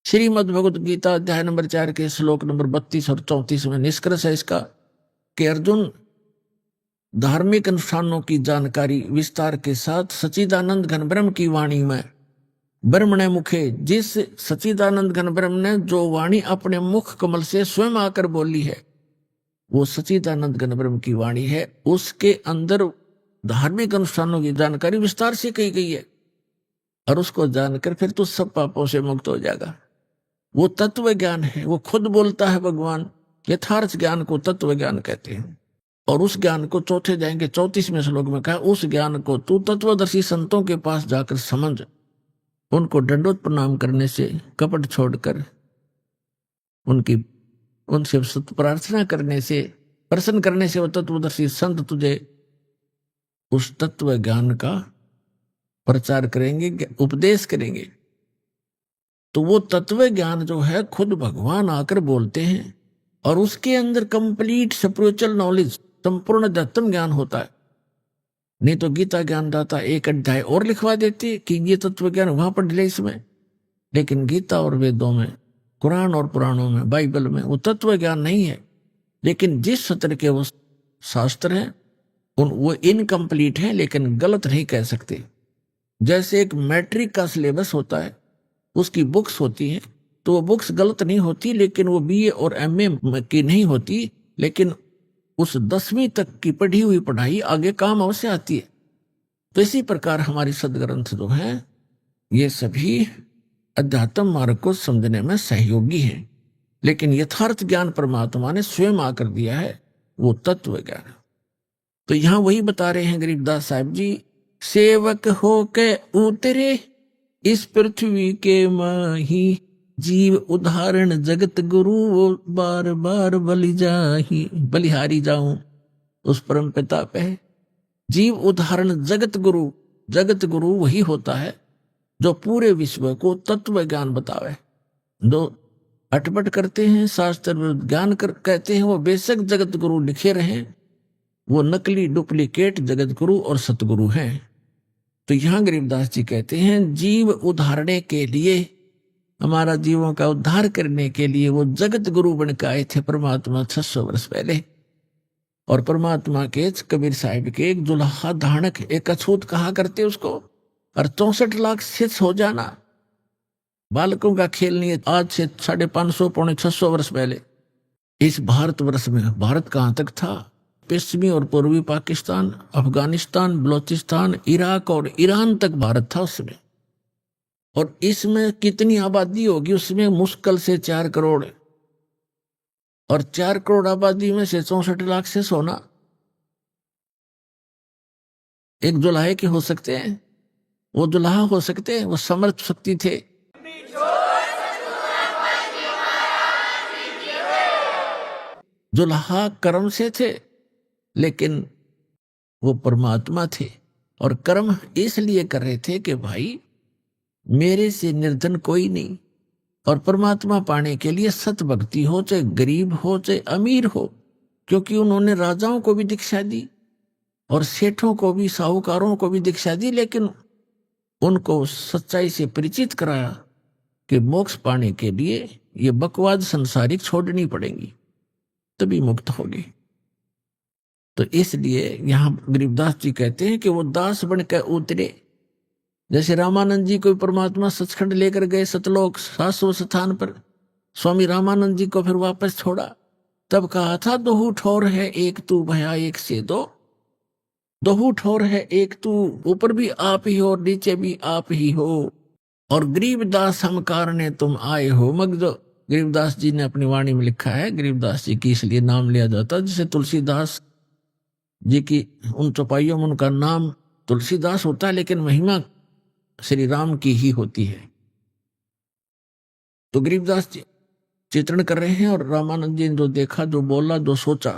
श्रीमद् भगवत गीता अध्याय नंबर 4 के श्लोक नंबर 32 और 34 में निष्कर्ष है इसका कि अर्जुन, धार्मिक अनुष्ठानों की जानकारी विस्तार के साथ सच्चिदानंद घन ब्रह्म की वाणी में, ब्रह्मणे मुखे, जिस सच्चिदानंद घन ब्रह्म ने जो वाणी अपने मुख कमल से स्वयं आकर बोली है, वो सच्चिदानंद घन ब्रह्म की वाणी है। उसके अंदर धार्मिक अनुष्ठानों की जानकारी विस्तार से कही गई है, और उसको जानकर फिर तो सब पापों से मुक्त हो जाएगा। वो तत्व ज्ञान है, वो खुद बोलता है भगवान। यथार्थ ज्ञान को तत्व ज्ञान कहते हैं। और उस ज्ञान को चौथे जाएंगे 34वें श्लोक में कहा, उस ज्ञान को तू तत्वदर्शी संतों के पास जाकर समझ, उनको दंडोत प्रणाम करने से, कपट छोड़कर उनसे सत प्रार्थना करने से, प्रसन्न करने से वो तत्वदर्शी संत तुझे उस तत्व ज्ञान का प्रचार करेंगे, उपदेश करेंगे। तो वो तत्व ज्ञान जो है खुद भगवान आकर बोलते हैं, और उसके अंदर कंप्लीट स्पिरिचुअल नॉलेज, संपूर्ण अध्यात्म ज्ञान होता है। नहीं तो गीता ज्ञानदाता एक अध्याय और लिखवा देते कि ये तत्व ज्ञान वहां पर डिले इसमें, लेकिन गीता और वेदों में, कुरान और पुराणों में, बाइबल में वो तत्व ज्ञान नहीं है। लेकिन जिस सत्र के वो शास्त्र हैं वो इनकम्प्लीट हैं, लेकिन गलत नहीं कह सकते। जैसे एक मैट्रिक का सिलेबस होता है, उसकी बुक्स होती हैं, तो वो बुक्स गलत नहीं होती, लेकिन वो बीए और एमए की नहीं होती, लेकिन उस 10वीं तक की पढ़ी हुई पढ़ाई आगे काम अवश्य आती है। तो इसी प्रकार हमारी सदग्रंथ जो हैं ये सभी अध्यात्म मार्ग को समझने में सहयोगी हैं, लेकिन यथार्थ ज्ञान परमात्मा ने स्वयं आकर दिया है, वो तत्व ज्ञान। तो यहां वही बता रहे हैं गरीबदास साहब जी, सेवक हो के उतरे इस पृथ्वी के माही, जीव उदाहरण जगत गुरु, वो बार बार बलिहारी जाऊं उस परम पिता पे। जीव उदाहरण जगत गुरु, जगत गुरु वही होता है जो पूरे विश्व को तत्व ज्ञान बतावे। जो अटपट करते हैं, शास्त्र ज्ञान कहते हैं, वो बेशक जगत गुरु लिखे रहे, वो नकली डुप्लीकेट जगत गुरु और सतगुरु हैं। तो यहां गरीबदास जी कहते हैं, जीव उद्धारने के लिए, हमारा जीवों का उद्धार करने के लिए वो जगत गुरु बन के आए थे परमात्मा 600 वर्ष पहले। और परमात्मा के कबीर साहिब के एक दुल्हा धानक, एक अछूत कहा करते उसको, और 64 लाख सिद्ध हो जाना बालकों का खेल नहीं है। आज से 550 पौने 600 वर्ष पहले इस भारतवर्ष में, भारत कहाँ तक था, पश्चिमी और पूर्वी पाकिस्तान, अफगानिस्तान, बलोचिस्तान, इराक और ईरान तक भारत था उसमें। और इसमें कितनी आबादी होगी, उसमें मुश्किल से 4 करोड़, और 4 करोड़ आबादी में से 64 लाख से सोना एक दुल्हे के हो सकते हैं, वो दुल्हा हो सकते हैं, वो समर्थ शक्ति थे। दुल्हा कर्म से थे, लेकिन वो परमात्मा थे, और कर्म इसलिए कर रहे थे कि भाई मेरे से निर्धन कोई नहीं, और परमात्मा पाने के लिए सत भक्ति हो, चाहे गरीब हो चाहे अमीर हो, क्योंकि उन्होंने राजाओं को भी दीक्षा दी और सेठों को भी, साहूकारों को भी दीक्षा दी, लेकिन उनको सच्चाई से परिचित कराया कि मोक्ष पाने के लिए ये बकवाद संसारिक छोड़नी पड़ेंगी, तभी मुक्त होगी। तो इसलिए यहां गरीबदास जी कहते हैं कि वो दास बनकर उतरे। जैसे रामानंद जी को परमात्मा सचखंड लेकर गए, सतलोक शाश्वत स्थान पर, स्वामी रामानंद जी को फिर वापस छोड़ा, तब कहा था, दोहू ठोर है एक तू भया एक से दो, दोहू ठोर है एक तू, ऊपर भी आप ही हो और नीचे भी आप ही हो, और गरीबदास हम कारणे तुम आए हो। मगजो गरीबदास जी ने अपनी वाणी में लिखा है, गरीबदास जी की इसलिए नाम लिया जाता, जैसे तुलसीदास जी की उन चौपाइयों में उनका नाम तुलसीदास होता है, लेकिन महिमा श्री राम की ही होती है। तो गरीबदास जी चित्रण कर रहे हैं। और रामानंद जी ने जो देखा, जो बोला, जो सोचा,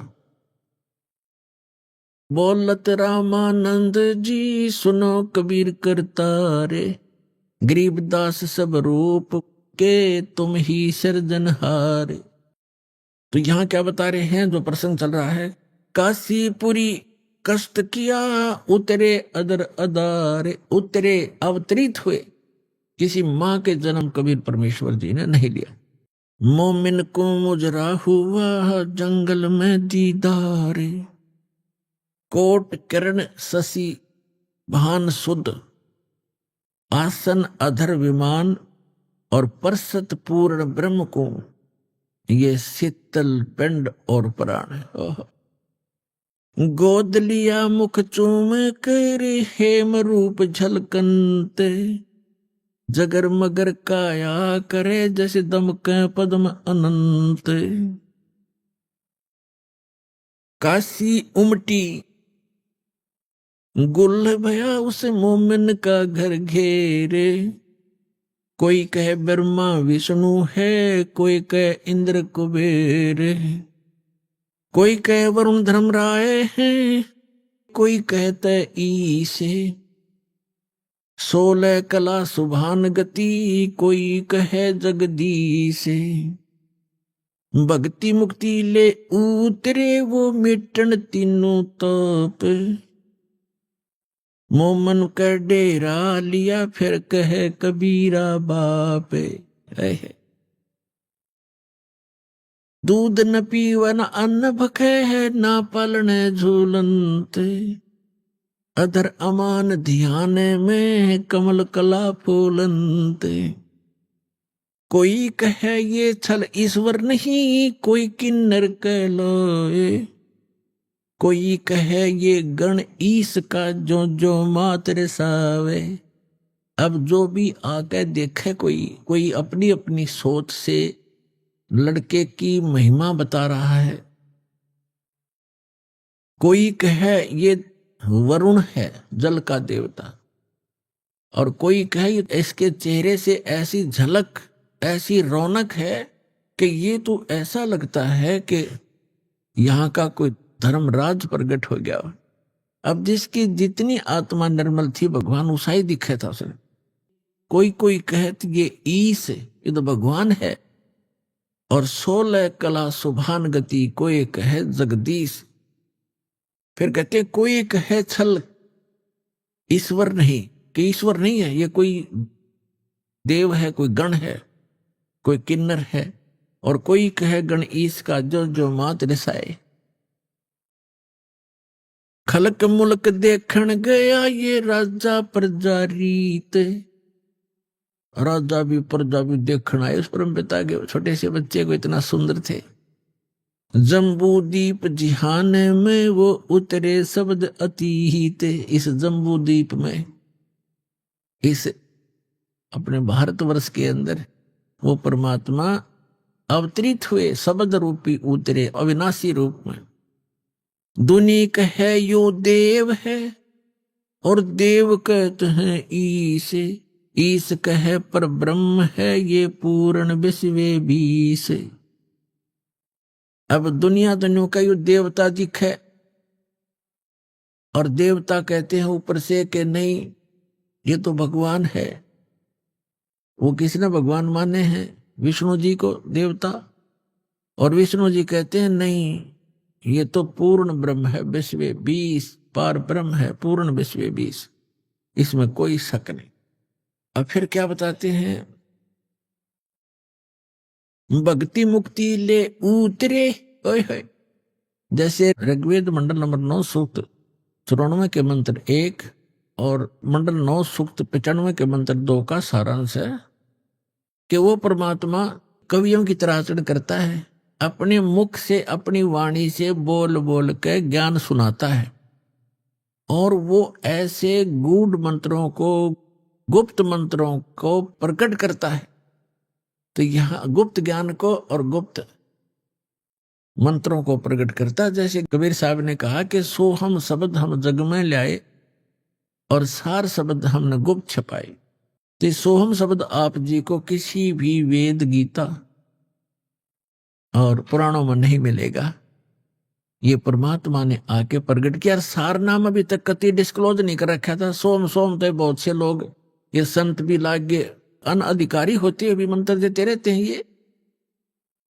बोलत रामानंद जी सुनो कबीर करतारे, गरीबदास सब रूप के तुम ही सिरजनहारे। तो यहां क्या बता रहे हैं, जो प्रसंग चल रहा है, काशीपुरी कष्ट किया उतरे अदर अदारे, उतरे अवतरित हुए। किसी मां के जन्म कबीर परमेश्वर जी ने नहीं लिया। मोमिन को मुजरा हुआ जंगल में दीदारे, कोट किरण शशि भान सुध, आसन अधर विमान और परसत पूर्ण ब्रह्म को, ये शीतल पिंड और प्राण है। गोद लिया मुख चूम कर हेम रूप झलकनते, जगर मगर काया करे जैसे दमके पद्म अनंत। काशी उमटी गुल भया उस मोमिन का घर घेरे, कोई कहे ब्रह्मा विष्णु है, कोई कहे इंद्र कुबेर, कोई कहे वरुण धर्मराय है, कोई कहते ईसे, 16 कला सुभान गति, कोई कहे जगदीश। भक्ति मुक्ति ले उतरे वो मिटन तीनों ताप, मोमन का डेरा लिया फिर कहे कबीरा बाप। दूध न पीवन अन्न भखे है, ना पालने झूलनते, अधर अमान ध्यान में कमल कला फूलनते। कोई कहे ये छल ईश्वर नहीं, कोई किन्नर कहलाए, कोई कहे ये गण ईश का जो जो मात्र सावे। अब जो भी आके देखे, कोई अपनी अपनी सोच से लड़के की महिमा बता रहा है। कोई कहे ये वरुण है, जल का देवता, और कोई कहे इसके चेहरे से ऐसी झलक, ऐसी रौनक है कि ये तो ऐसा लगता है कि यहाँ का कोई धर्मराज प्रकट हो गया। अब जिसकी जितनी आत्मा निर्मल थी, भगवान उसा ही दिखे था उसे। कोई कहते ये ईश, ये तो भगवान है। और 16 कला सुभान गति, कोई कहे जगदीश। फिर कहते कोई कहे छल ईश्वर नहीं, कि ईश्वर नहीं है, ये कोई देव है, कोई गण है, कोई किन्नर है। और कोई कहे गण ईश का जो जो मात रिसाए। खलक मुल्क देखण गया ये राजा प्रजा रीत, राजा भी प्रजा भी देखण आए उस परम पिता के छोटे से बच्चे को, इतना सुंदर थे। जम्बू दीप जिहान में वो उतरे शब्द अतीत। इस जम्बू दीप में, इस अपने भारतवर्ष के अंदर वो परमात्मा अवतरित हुए, शब्द रूपी उतरे अविनाशी रूप में। दुनी कहे यो देव है, और देव कहते हैं ईश, ईश कहे पर ब्रह्म है, ये पूर्ण विश्वे बीस। अब दुनिया का यो देवता दिखे, और देवता कहते हैं ऊपर से कि नहीं ये तो भगवान है। वो किसने भगवान माने हैं? विष्णु जी को देवता, और विष्णु जी कहते हैं नहीं ये तो पूर्ण ब्रह्म है, विश्वे बीस, पार ब्रह्म है, पूर्ण विश्वे बीस, इसमें कोई शक नहीं। अब फिर क्या बताते हैं, भक्ति मुक्ति ले उतरे। ओए होए, जैसे ऋग्वेद मंडल नंबर 9 सूक्त 94 के मंत्र 1 और मंडल 9 सूक्त 95 के मंत्र 2 का सारांश है कि वो परमात्मा कवियों की तरह आचरण करता है, अपने मुख से, अपनी वाणी से बोल बोल के ज्ञान सुनाता है। और वो ऐसे गूढ़ मंत्रों को, गुप्त मंत्रों को प्रकट करता है। तो यहाँ गुप्त ज्ञान को और गुप्त मंत्रों को प्रकट करता है। जैसे कबीर साहब ने कहा कि सो हम शब्द हम जग में लाए, और सार शब्द हमने गुप्त छपाए। तो सोहम शब्द आप जी को किसी भी वेद गीता और पुराणों में नहीं मिलेगा। ये परमात्मा ने आके प्रकट किया। सार नाम अभी तक कति डिस्क्लोज नहीं कर रखा था। सोम सोम तो बहुत से लोग, ये संत भी लागे अनअधिकारी होते हुए भी मंत्र देते रहते हैं। ये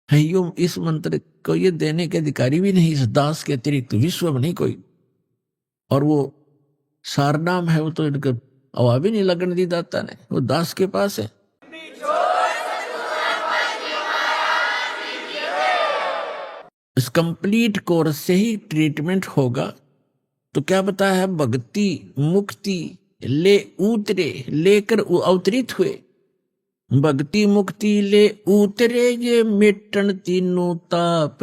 है यो, इस मंत्र को ये देने के अधिकारी भी नहीं, इस दास के अतिरिक्त विश्व में नहीं कोई। और वो सार नाम है, वो तो इनका हवा भी नहीं लगने दी दाता ने, वो दास के पास है। इस कंप्लीट कोर्स से ही ट्रीटमेंट होगा। तो क्या बताया है? भक्ति मुक्ति ले उतरे, लेकर अवतरित हुए। भक्ति मुक्ति ले उतरे, ये मिटन तीनों ताप।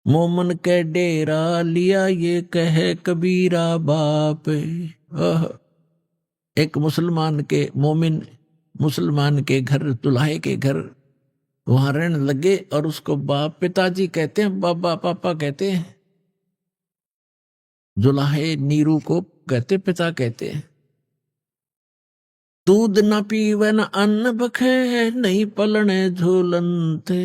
मोमन के डेरा लिया, ये कहे कबीरा बाप। एक मुसलमान के, मोमिन मुसलमान के घर, दुल्हे के घर वहां रहने लगे और उसको बाप पिताजी कहते हैं, बाबा पापा कहते हैं। जुलाहे नीरू को कहते पिता कहते हैं। दूध न पीवे न अन्न बखे, नहीं पलने झूलनते।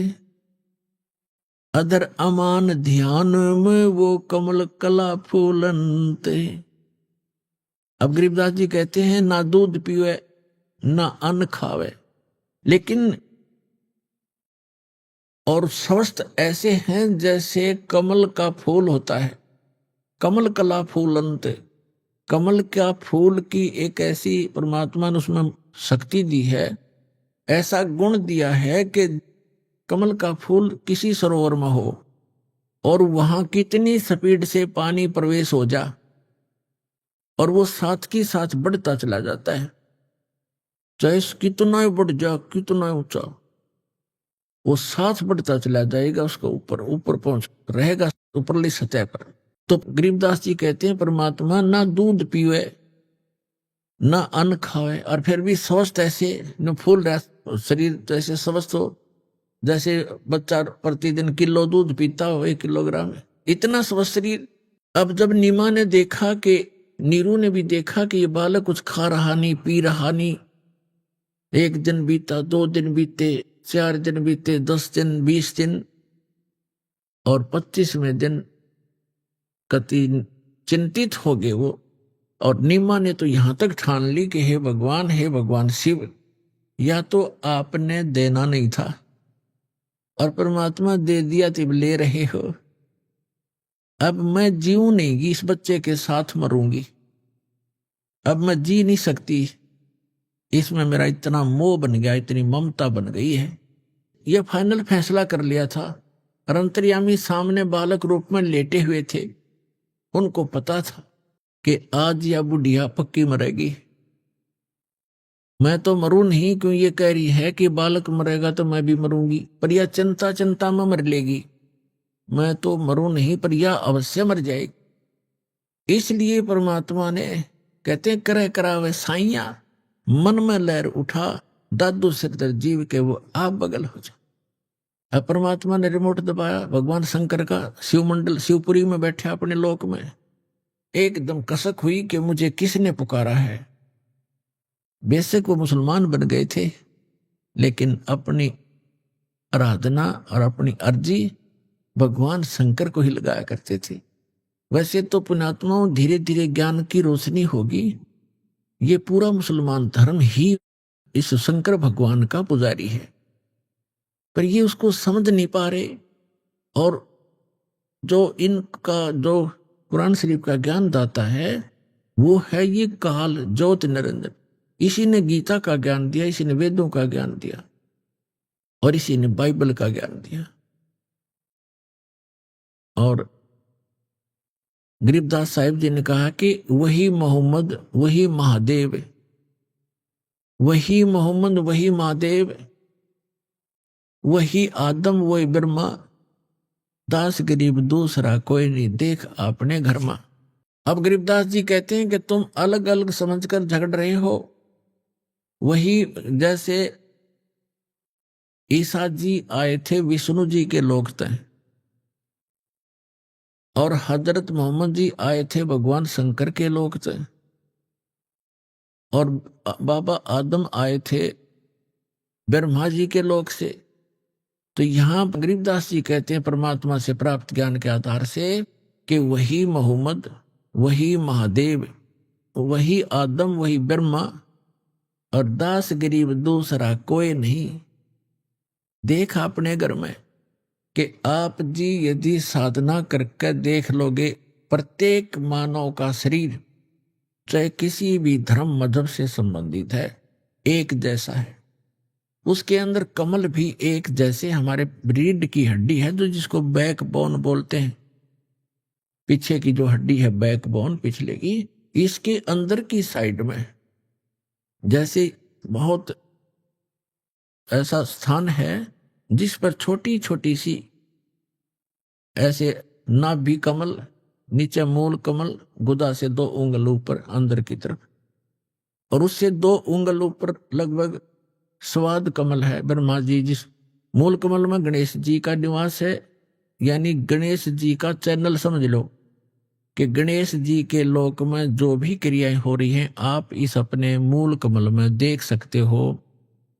अदर अमान ध्यान में, वो कमल कला फूलनते। अब गरीबदास जी कहते हैं ना दूध पीवे ना अन्न खावे, लेकिन और स्वस्थ ऐसे हैं जैसे कमल का फूल होता है। कमल कला फूलंत, कमल का फूल की एक ऐसी परमात्मा ने उसमें शक्ति दी है, ऐसा गुण दिया है कि कमल का फूल किसी सरोवर में हो और वहां कितनी स्पीड से पानी प्रवेश हो जा और वो साथ की साथ बढ़ता चला जाता है। चाहे कितना बढ़ जा, कितना ऊंचा, वो साथ बढ़ता चला जाएगा, उसको ऊपर ऊपर पहुंच रहेगा, ऊपरली सतह पर। तो गरीबदास जी कहते हैं परमात्मा ना दूध पीवे ना अन्न खावे और फिर भी स्वस्थ ऐसे न फूल रहा शरीर, तो ऐसे स्वस्थ हो जैसे बच्चा प्रतिदिन किलो दूध पीता हो, 1 किलोग्राम, इतना स्वस्थ शरीर। अब जब नीमा ने देखा कि, नीरू ने भी देखा कि ये बालक कुछ खा रहा नहीं, पी रहा नहीं, 1 दिन बीता, 2 दिन बीते, 4 दिन बीते, 10 दिन, 20 दिन और 25वें दिन कति चिंतित हो गए वो। और नीमा ने तो यहां तक ठान ली कि हे भगवान शिव, या तो आपने देना नहीं था और परमात्मा दे दिया तो ले रहे हो। अब मैं जीऊं नहीं, इस बच्चे के साथ मरूंगी, अब मैं जी नहीं सकती, इसमें मेरा इतना मोह बन गया, इतनी ममता बन गई है। यह फाइनल फैसला कर लिया था। और अंतर्यामी सामने बालक रूप में लेटे हुए थे, उनको पता था कि आज या बुढ़िया पक्की मरेगी। मैं तो मरूं नहीं, क्यों ये कह रही है कि बालक मरेगा तो मैं भी मरूंगी, पर यह चिंता में मर लेगी। मैं तो मरूं नहीं, पर यह अवश्य मर जाएगी। इसलिए परमात्मा ने, कहते हैं करे करावे साइया, मन में लहर उठा, दादू सिरदर जीव के वो आप बगल हो जा। अब परमात्मा ने रिमोट दबाया, भगवान शंकर का शिवमंडल शिवपुरी में बैठे अपने लोक में, एकदम कसक हुई कि मुझे किसने पुकारा है। बेशक वो मुसलमान बन गए थे, लेकिन अपनी आराधना और अपनी अर्जी भगवान शंकर को ही लगाया करते थे। वैसे तो पुण्यात्माओं धीरे धीरे ज्ञान की रोशनी होगी। ये पूरा मुसलमान धर्म ही इस शंकर भगवान का पुजारी है, पर ये उसको समझ नहीं पा रहे। और जो इनका जो कुरान शरीफ का ज्ञान दाता है वो है ये काल ज्योत निरंजन। इसी ने गीता का ज्ञान दिया, इसी ने वेदों का ज्ञान दिया और इसी ने बाइबल का ज्ञान दिया। और गरीबदास साहिब जी ने कहा कि वही मोहम्मद वही महादेव, वही मोहम्मद वही महादेव, वही आदम वही ब्रह्मा, दास गरीब दूसरा कोई नहीं, देख अपने घर में। अब गरीबदास जी कहते हैं कि तुम अलग अलग समझकर झगड़ रहे हो। वही जैसे ईसा जी आए थे विष्णु जी के लोक तय, और हजरत मोहम्मद जी आए थे भगवान शंकर के लोक तय, और बाबा आदम आए थे ब्रह्मा जी के लोक से। तो यहाँ गरीबदास जी कहते हैं परमात्मा से प्राप्त ज्ञान के आधार से कि वही मोहम्मद, वही महादेव, वही आदम, वही ब्रह्मा, और दास गरीब दूसरा कोई नहीं। देख अपने घर में कि आप जी यदि साधना करके देख लोगे, प्रत्येक मानव का शरीर चाहे किसी भी धर्म मजहब से संबंधित है, एक जैसा है। उसके अंदर कमल भी एक जैसे हमारे रीढ़ की हड्डी है, जो जिसको बैकबोन बोलते हैं, पीछे की जो हड्डी है बैकबोन पिछले की, इसके अंदर की साइड में जैसे बहुत ऐसा स्थान है जिस पर छोटी छोटी सी ऐसे नाभि कमल, नीचे मूल कमल, गुदा से 2 उंगल ऊपर अंदर की तरफ, और उससे 2 उंगल ऊपर लगभग स्वाद कमल है ब्रह्मा जी। जिस मूल कमल में गणेश जी का निवास है, यानी गणेश जी का चैनल समझ लो कि गणेश जी के लोक में जो भी क्रियाएं हो रही हैं आप इस अपने मूल कमल में देख सकते हो।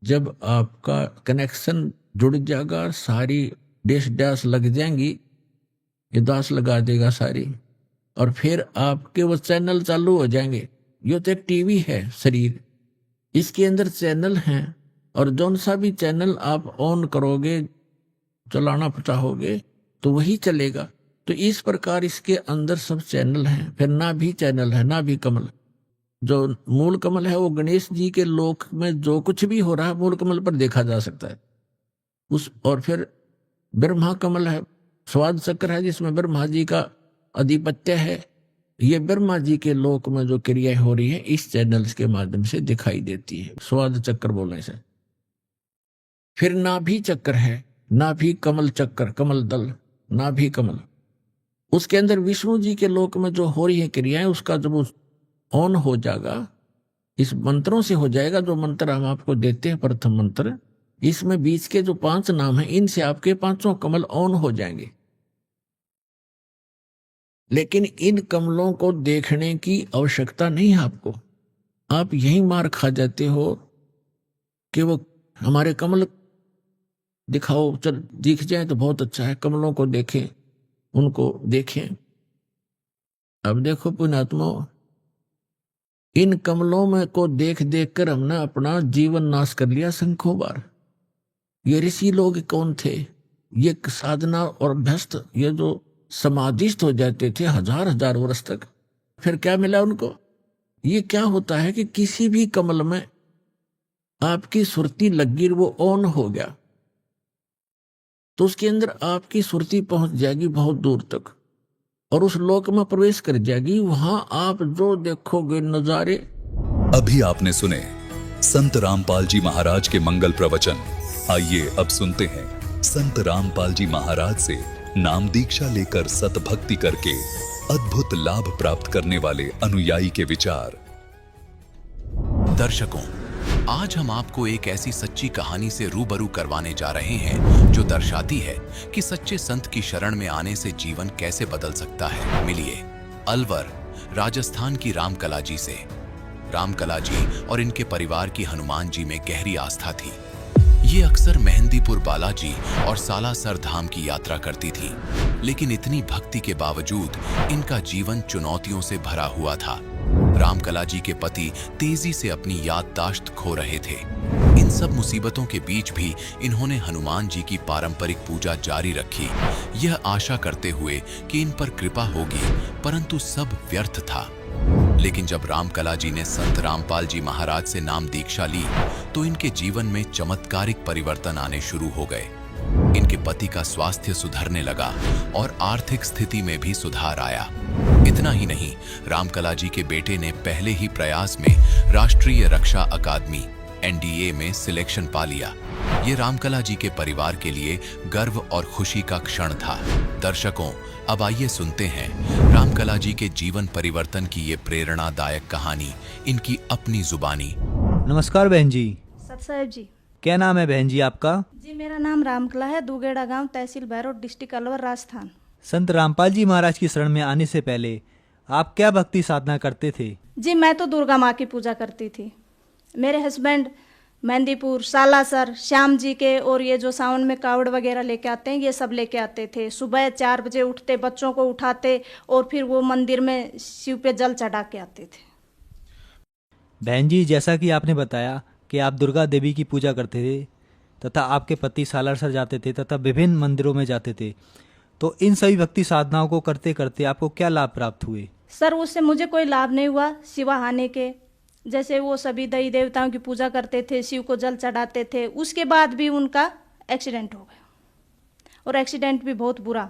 जब आपका कनेक्शन जुड़ जाएगा, सारी डैश डैश लग जाएंगी, ये दास लगा देगा सारी, और फिर आपके वो चैनल चालू हो जाएंगे। ये तो एक टीवी है शरीर, इसके अंदर चैनल हैं, और जौन सा भी चैनल आप ऑन करोगे, चलाना चाहोगे तो वही चलेगा। तो इस प्रकार इसके अंदर सब चैनल हैं। फिर ना भी चैनल है, ना भी कमल। जो मूल कमल है वो गणेश जी के लोक में जो कुछ भी हो रहा है मूल कमल पर देखा जा सकता है उस। और फिर ब्रह्मा कमल है, स्वाद चक्र है, जिसमें ब्रह्मा जी का अधिपत्य है। ये ब्रह्मा जी के लोक में जो क्रियाएं हो रही है इस चैनल्स के माध्यम से दिखाई देती है, स्वाद चक्र बोलने से। फिर नाभि चक्र है, नाभि कमल चक्र, कमल दल, नाभि कमल। उसके अंदर विष्णु जी के लोक में जो हो रही है क्रियाएं, उसका जब ऑन हो जाएगा, इस मंत्रों से हो जाएगा। जो मंत्र हम आपको देते हैं, प्रथम मंत्र, इसमें बीच के जो 5 नाम हैं, इनसे आपके 5 कमल ऑन हो जाएंगे। लेकिन इन कमलों को देखने की आवश्यकता नहीं है आपको। आप यही मार खा जाते हो कि वो हमारे कमल दिखाओ, चल दिख जाए तो बहुत अच्छा है, कमलों को देखें, उनको देखें। अब देखो पुण्यात्मा, इन कमलों में को देख देख कर हमने अपना जीवन नाश कर लिया संख्यों बार। ये ऋषि लोग कौन थे? ये साधना और अभ्यस्त, ये जो समाधिस्थ हो जाते थे 1000 वर्ष तक, फिर क्या मिला उनको? ये क्या होता है कि किसी भी कमल में आपकी सुरती लगी, वो ऑन हो गया तो उसके अंदर आपकी सुरती पहुंच जाएगी बहुत दूर तक, और उस लोक में प्रवेश कर जाएगी। वहां आप जो देखोगे नजारे। अभी आपने सुने संत रामपाल जी महाराज के मंगल प्रवचन। आइए अब सुनते हैं संत रामपाल जी महाराज से नाम दीक्षा लेकर सतभक्ति करके अद्भुत लाभ प्राप्त करने वाले अनुयायी के विचार। दर्शकों, आज हम आपको एक ऐसी सच्ची कहानी से रूबरू करवाने जा रहे हैं जो दर्शाती है कि सच्चे संत की शरण में आने से जीवन कैसे बदल सकता है। मिलिए अलवर, राजस्थान की रामकला जी से। रामकला जी और इनके परिवार की हनुमान जी में गहरी आस्था थी। ये अक्सर मेहंदीपुर बालाजी और सालासर धाम की यात्रा करती थी, लेकिन इतनी भक्ति के बावजूद इनका जीवन चुनौतियों से भरा हुआ था। रामकला जी के पति तेजी से अपनी याददाश्त खो रहे थे। इन सब मुसीबतों के बीच भी इन्होंने हनुमान जी की पारंपरिक पूजा जारी रखी, यह आशा करते हुए कि इन पर कृपा होगी, परंतु सब व्यर्थ था। लेकिन जब रामकला जी ने संत रामपाल जी महाराज से नाम दीक्षा ली तो इनके जीवन में चमत्कारिक परिवर्तन आने शुरू हो गए। इनके पति का स्वास्थ्य सुधरने लगा और आर्थिक स्थिति में भी सुधार आया। इतना ही नहीं, रामकला जी के बेटे ने पहले ही प्रयास में राष्ट्रीय रक्षा अकादमी NDA में सिलेक्शन पा लिया। ये रामकला जी के परिवार के लिए गर्व और खुशी का क्षण था। दर्शकों, अब आइए सुनते हैं रामकला जी के जीवन परिवर्तन की ये प्रेरणादायक कहानी, इनकी अपनी जुबानी। नमस्कार बहन जी। सत साहेब जी। क्या नाम है बहन जी आपका? जी मेरा नाम रामकला है, दुगेड़ा गांव, तहसील भैरव, डिस्ट्रिक्ट अलवर, राजस्थान। संत रामपाल जी महाराज की शरण में आने से पहले आप क्या भक्ति साधना करते थे? जी मैं तो दुर्गा माँ की पूजा करती थी। मेरे हस्बैंड मेहंदीपुर, सालासर, श्याम जी के, और ये जो सावन में कावड़ वगैरह लेके आते हैं, ये सब लेके आते थे। सुबह 4 बजे उठते, बच्चों को उठाते और फिर वो मंदिर में शिव पे जल चढ़ा के आते थे। बहन जी, जैसा कि आपने बताया कि आप दुर्गा देवी की पूजा करते थे तथा आपके पति सालासर जाते थे तथा विभिन्न मंदिरों में जाते थे, तो इन सभी भक्ति साधनाओं को करते करते आपको क्या लाभ प्राप्त हुए? सर, उससे मुझे कोई लाभ नहीं हुआ सिवा हानि के। जैसे वो सभी देवी देवताओं की पूजा करते थे, शिव को जल चढ़ाते थे, उसके बाद भी उनका एक्सीडेंट हो गया, और एक्सीडेंट भी बहुत बुरा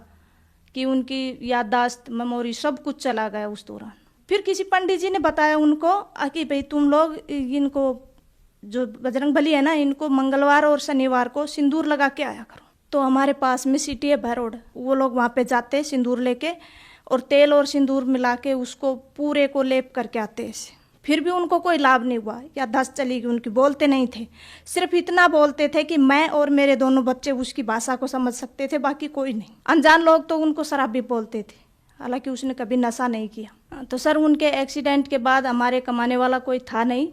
कि उनकी याददाश्त, मेमोरी सब कुछ चला गया उस दौरान। फिर किसी पंडित जी ने बताया उनको कि भाई तुम लोग इनको, जो बजरंग बली है ना, इनको मंगलवार और शनिवार को सिंदूर लगा के आया करो। तो हमारे पास में सिटी है भैरोड, वो लोग वहाँ पे जाते सिंदूर लेके और तेल और सिंदूर मिला के उसको पूरे को लेप करके आते ऐसे। फिर भी उनको कोई लाभ नहीं हुआ, याददाश्त चली गई उनकी, बोलते नहीं थे। सिर्फ इतना बोलते थे कि मैं और मेरे दोनों बच्चे उसकी भाषा को समझ सकते थे, बाकी कोई नहीं। अनजान लोग तो उनको शराबी बोलते थे, हालांकि उसने कभी नशा नहीं किया। तो सर, उनके एक्सीडेंट के बाद हमारे कमाने वाला कोई था नहीं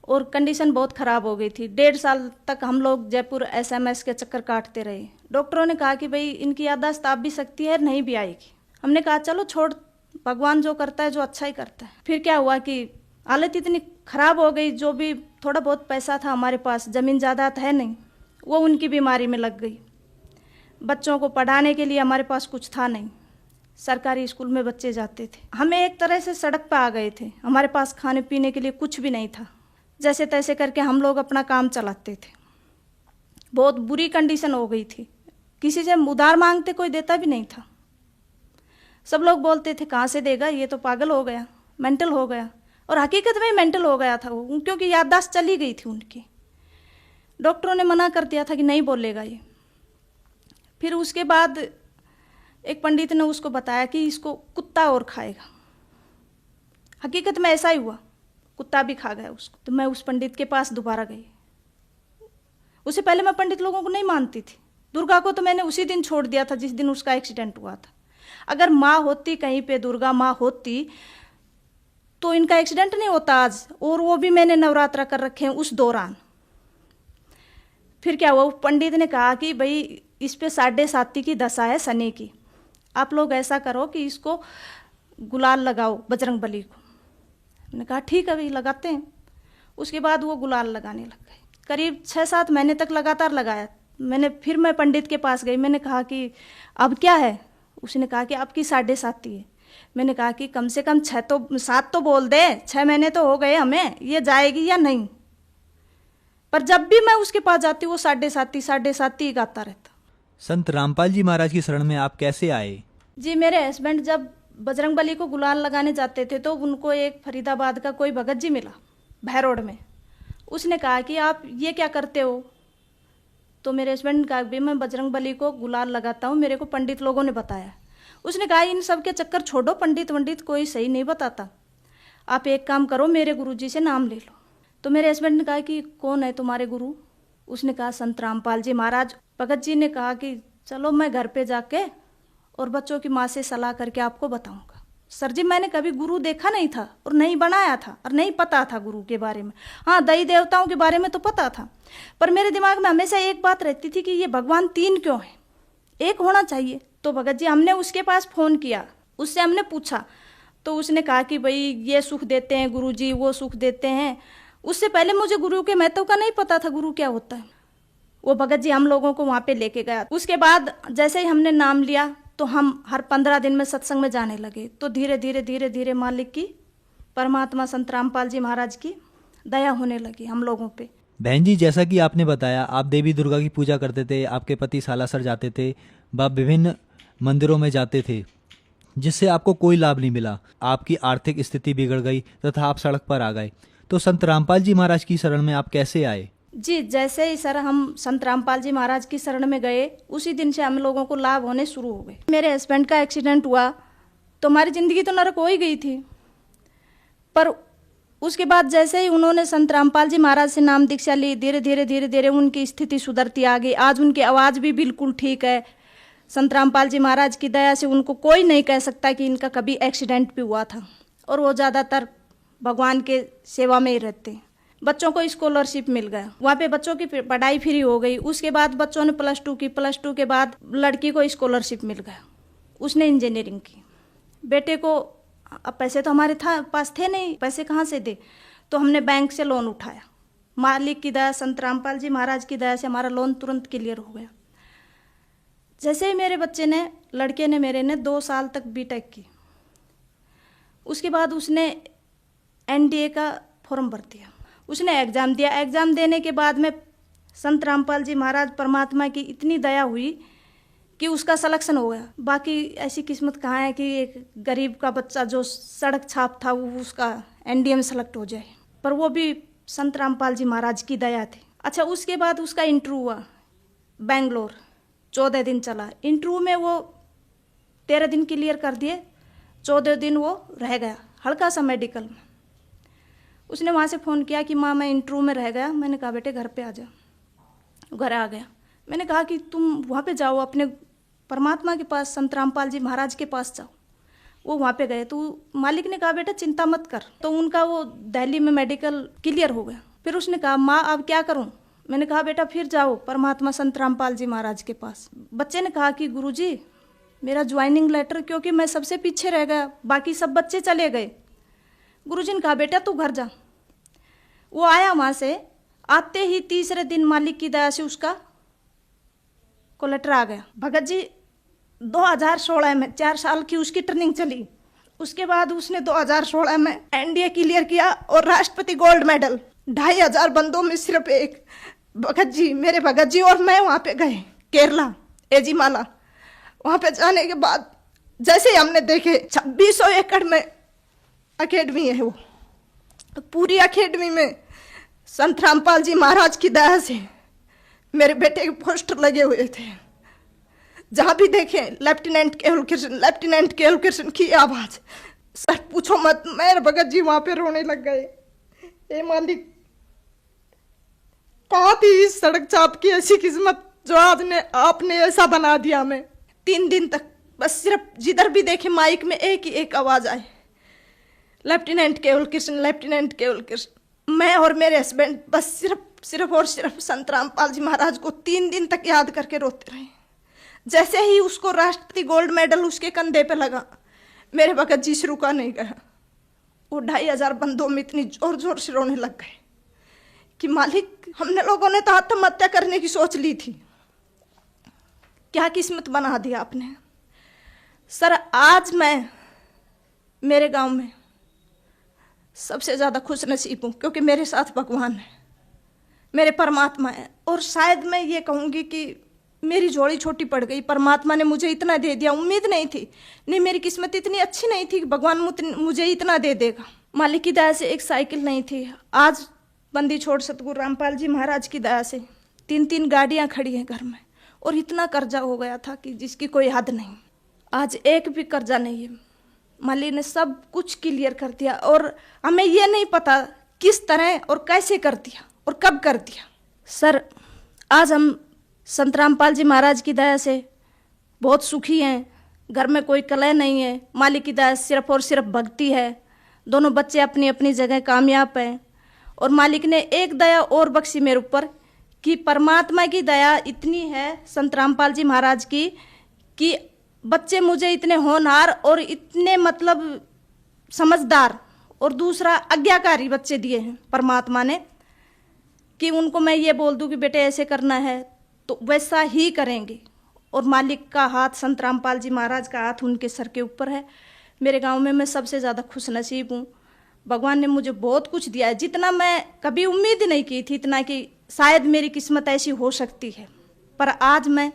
और कंडीशन बहुत ख़राब हो गई थी। 1.5 साल तक हम लोग जयपुर SMS के चक्कर काटते रहे। डॉक्टरों ने कहा कि भाई इनकी याददाश्त आ भी सकती है, नहीं भी आएगी। हमने कहा चलो छोड़, भगवान जो करता है जो अच्छा ही करता है। फिर क्या हुआ कि हालत इतनी ख़राब हो गई, जो भी थोड़ा बहुत पैसा था हमारे पास, ज़मीन जायदाद है नहीं, वो उनकी बीमारी में लग गई। बच्चों को पढ़ाने के लिए हमारे पास कुछ था नहीं, सरकारी स्कूल में बच्चे जाते थे। हमें एक तरह से सड़क पर आ गए थे, हमारे पास खाने पीने के लिए कुछ भी नहीं था। जैसे तैसे करके हम लोग अपना काम चलाते थे। बहुत बुरी कंडीशन हो गई थी, किसी से उधार मांगते कोई देता भी नहीं था। सब लोग बोलते थे कहाँ से देगा, ये तो पागल हो गया, मेंटल हो गया। और हकीकत में मेंटल हो गया था वो, क्योंकि याददाश्त चली गई थी उनकी। डॉक्टरों ने मना कर दिया था कि नहीं बोलेगा ये। फिर उसके बाद एक पंडित ने उसको बताया कि इसको कुत्ता और खाएगा। हकीकत में ऐसा ही हुआ, कुत्ता भी खा गया उसको। तो मैं उस पंडित के पास दोबारा गई। उससे पहले मैं पंडित लोगों को नहीं मानती थी। दुर्गा को तो मैंने उसी दिन छोड़ दिया था जिस दिन उसका एक्सीडेंट हुआ था। अगर माँ होती कहीं पे, दुर्गा माँ होती, तो इनका एक्सीडेंट नहीं होता आज, और वो भी मैंने नवरात्रा कर रखे हैं उस दौरान। फिर क्या हुआ, पंडित ने कहा कि भाई इस पे 7.5 की दशा है शनि की, आप लोग ऐसा करो कि इसको गुलाल लगाओ बजरंग बली को। मैंने कहा ठीक है भाई, लगाते हैं। उसके बाद वो गुलाल लगाने लग गए। करीब 6-7 महीने तक लगातार लगाया। फिर मैं पंडित के पास गई, मैंने कहा कि अब क्या है। उसने कहा कि आपकी 7.5 है। मैंने कहा कि कम से कम 7 तो बोल दे, 6 महीने तो हो गए हमें, ये जाएगी या नहीं। पर जब भी मैं उसके पास जाती वो 7.5 ही गाता रहता। संत रामपाल जी महाराज की शरण में आप कैसे आए? जी, मेरे हस्बैंड जब बजरंग बली को गुलाल लगाने जाते थे तो उनको एक फरीदाबाद का कोई भगत जी मिला भैरोड में। उसने कहा कि आप ये क्या करते हो। तो मेरे हस्बैंड ने कहा भी मैं बजरंग बली को गुलाल लगाता हूँ, मेरे को पंडित लोगों ने बताया। उसने कहा इन सब के चक्कर छोड़ो, पंडित कोई सही नहीं बताता, आप एक काम करो, मेरे गुरुजी से नाम ले लो। तो मेरे हस्बैंड ने कहा कि कौन है तुम्हारे गुरु। उसने कहा संत रामपाल जी महाराज। भगत जी ने कहा कि चलो मैं घर पे जाके और बच्चों की माँ से सलाह करके आपको बताऊंगा। सर जी, मैंने कभी गुरु देखा नहीं था और नहीं बनाया था और नहीं पता था गुरु के बारे में। हाँ, देवी देवताओं के बारे में तो पता था, पर मेरे दिमाग में हमेशा एक बात रहती थी कि ये भगवान 3 क्यों है, एक होना चाहिए। तो भगत जी, हमने उसके पास फ़ोन किया, उससे हमने पूछा, तो उसने कहा कि भाई ये सुख देते हैं गुरु जी, वो सुख देते हैं। उससे पहले मुझे गुरु के महत्व का नहीं पता था, गुरु क्या होता है। वो भगत जी हम लोगों को वहाँ पे लेके गया। उसके बाद जैसे ही हमने नाम लिया तो हम हर 15 दिन में सत्संग में जाने लगे। तो धीरे धीरे मालिक की, परमात्मा संत रामपाल जी महाराज की दया होने लगी हम लोगों पे। बहन जी, जैसा कि आपने बताया आप देवी दुर्गा की पूजा करते थे, आपके पति सालासर जाते थे, व विभिन्न मंदिरों में जाते थे, जिससे आपको कोई लाभ नहीं मिला। आपकी आर्थिक स्थिति बिगड़ गई तथा आप सड़क पर आ गए। तो संत रामपाल जी महाराज की शरण में आप कैसे आए? जी, जैसे ही सर हम संत रामपाल जी महाराज की शरण में गए, उसी दिन से हम लोगों को लाभ होने शुरू हो गए। मेरे हस्बैंड का एक्सीडेंट हुआ तो हमारी ज़िंदगी तो नरक हो ही गई थी। पर उसके बाद जैसे ही उन्होंने संत रामपाल जी महाराज से नाम दीक्षा ली, धीरे धीरे उनकी स्थिति सुधरती आ गई। आज उनकी आवाज़ भी बिल्कुल ठीक है। संत रामपाल जी महाराज की दया से उनको कोई नहीं कह सकता कि इनका कभी एक्सीडेंट भी हुआ था, और वो ज़्यादातर भगवान के सेवा में ही रहते हैं। बच्चों को स्कॉलरशिप मिल गया, वहाँ पे बच्चों की पढ़ाई फ्री हो गई। उसके बाद बच्चों ने +2 की, +2 के बाद लड़की को स्कॉलरशिप मिल गया, उसने इंजीनियरिंग की। बेटे को अब पैसे तो हमारे पास थे नहीं, पैसे कहाँ से दे, तो हमने बैंक से लोन उठाया। मालिक की दया, संत रामपाल जी महाराज की दया से हमारा लोन तुरंत क्लियर हो गया। जैसे ही मेरे बच्चे ने, लड़के ने मेरे ने 2 साल तक बीटेक की, उसके बाद उसने एनडीए का फॉर्म भर दिया, उसने एग्ज़ाम दिया। एग्ज़ाम देने के बाद में संत रामपाल जी महाराज परमात्मा की इतनी दया हुई कि उसका सिलेक्शन हो गया। बाकी ऐसी किस्मत कहाँ है कि एक गरीब का बच्चा जो सड़क छाप था वो उसका एनडीए में सेलेक्ट हो जाए, पर वो भी संत रामपाल जी महाराज की दया थी। अच्छा, उसके बाद उसका इंटरव्यू हुआ बेंगलोर, 14 दिन चला। इंटरव्यू में वो 13 दिन क्लियर कर दिए, 14 दिन वो रह गया हल्का सा मेडिकल में। उसने वहाँ से फ़ोन किया कि माँ मैं इंटरव्यू में रह गया। मैंने कहा बेटे घर पे आ जा। घर आ गया। मैंने कहा कि तुम वहाँ पे जाओ, अपने परमात्मा के पास, संत रामपाल जी महाराज के पास जाओ। वो वहाँ पे गए तो मालिक ने कहा बेटा चिंता मत कर। तो उनका वो दिल्ली में मेडिकल क्लियर हो गया। फिर उसने कहा माँ अब क्या करूँ। मैंने कहा बेटा फिर जाओ परमात्मा संत रामपाल जी महाराज के पास। बच्चे ने कहा कि गुरुजी मेरा ज्वाइनिंग लेटर, क्योंकि मैं सबसे पीछे रह गया, बाकी सब बच्चे चले गए। गुरुजी ने कहा बेटा तू घर जा। वो आया वहाँ से, आते ही तीसरे दिन मालिक की दया से उसका को लेटर आ गया। भगत जी 2016 में 4 साल की उसकी ट्रेनिंग चली। उसके बाद उसने 2016 में एनडीए क्लियर किया और राष्ट्रपति गोल्ड मेडल। 2500 बंदों में सिर्फ एक भगत जी, मेरे भगत जी और मैं वहाँ पे गए केरला, एजीमाला। वहाँ पे जाने के बाद जैसे ही हमने देखे 2600 एकड़ में अकेडमी है, वो पूरी अकेडमी में संत रामपाल जी महाराज की दया से मेरे बेटे के पोस्टर लगे हुए थे। जहाँ भी देखे लेफ्टिनेंट केवल कृष्ण, लेफ्टिनेंट केवल कृष्ण की आवाज। सर पूछो मत, मेरे भगत जी वहाँ पे रोने लग गए। ए मालिक कहाँ थी इस सड़क चाप की ऐसी किस्मत जो आज ने आपने ऐसा बना दिया। हमें 3 दिन तक बस सिर्फ जिधर भी देखे माइक में एक ही एक आवाज आए, लेफ्टिनेंट केवल कृष्ण, लेफ्टिनेंट केवल कृष्ण। मैं और मेरे हस्बैंड बस सिर्फ और सिर्फ संत रामपाल जी महाराज को 3 दिन तक याद करके रोते रहे। जैसे ही उसको राष्ट्रपति गोल्ड मेडल उसके कंधे पे लगा, मेरे भगत जी से रुका नहीं गया। वो 2500 बंदों में इतनी जोर जोर से रोने लग गए कि मालिक हमने लोगों ने तो आत्महत्या करने की सोच ली थी, क्या किस्मत बना दिया आपने। सर आज मैं मेरे गांव में सबसे ज़्यादा खुश नसीब हूँ, क्योंकि मेरे साथ भगवान है, मेरे परमात्मा है। और शायद मैं ये कहूँगी कि मेरी झोली छोटी पड़ गई, परमात्मा ने मुझे इतना दे दिया। उम्मीद नहीं थी, नहीं मेरी किस्मत इतनी अच्छी नहीं थी कि भगवान मुझे इतना दे देगा। मालिक की दया से एक साइकिल नहीं थी, आज बंदी छोड़ सतगुरु रामपाल जी महाराज की दया से 3-3 गाड़ियाँ खड़ी हैं घर में। और इतना कर्जा हो गया था कि जिसकी कोई हद नहीं। आज एक भी कर्जा नहीं है, मालिक ने सब कुछ क्लियर कर दिया। और हमें ये नहीं पता किस तरह और कैसे कर दिया और कब कर दिया। सर आज हम संत रामपाल जी महाराज की दया से बहुत सुखी हैं, घर में कोई कलह नहीं है। मालिक की दया सिर्फ और सिर्फ भक्ति है। दोनों बच्चे अपनी अपनी जगह कामयाब हैं। और मालिक ने एक दया और बख्शी मेरे ऊपर कि परमात्मा की दया इतनी है संत रामपाल जी महाराज की कि बच्चे मुझे इतने होनहार और इतने मतलब समझदार और दूसरा आज्ञाकारी बच्चे दिए हैं परमात्मा ने कि उनको मैं ये बोल दूं कि बेटे ऐसे करना है तो वैसा ही करेंगे। और मालिक का हाथ, संत रामपाल जी महाराज का हाथ उनके सर के ऊपर है। मेरे गांव में मैं सबसे ज़्यादा खुश नसीब हूँ। भगवान ने मुझे बहुत कुछ दिया है, जितना मैं कभी उम्मीद ही नहीं की थी, इतना कि शायद मेरी किस्मत ऐसी हो सकती है। पर आज मैं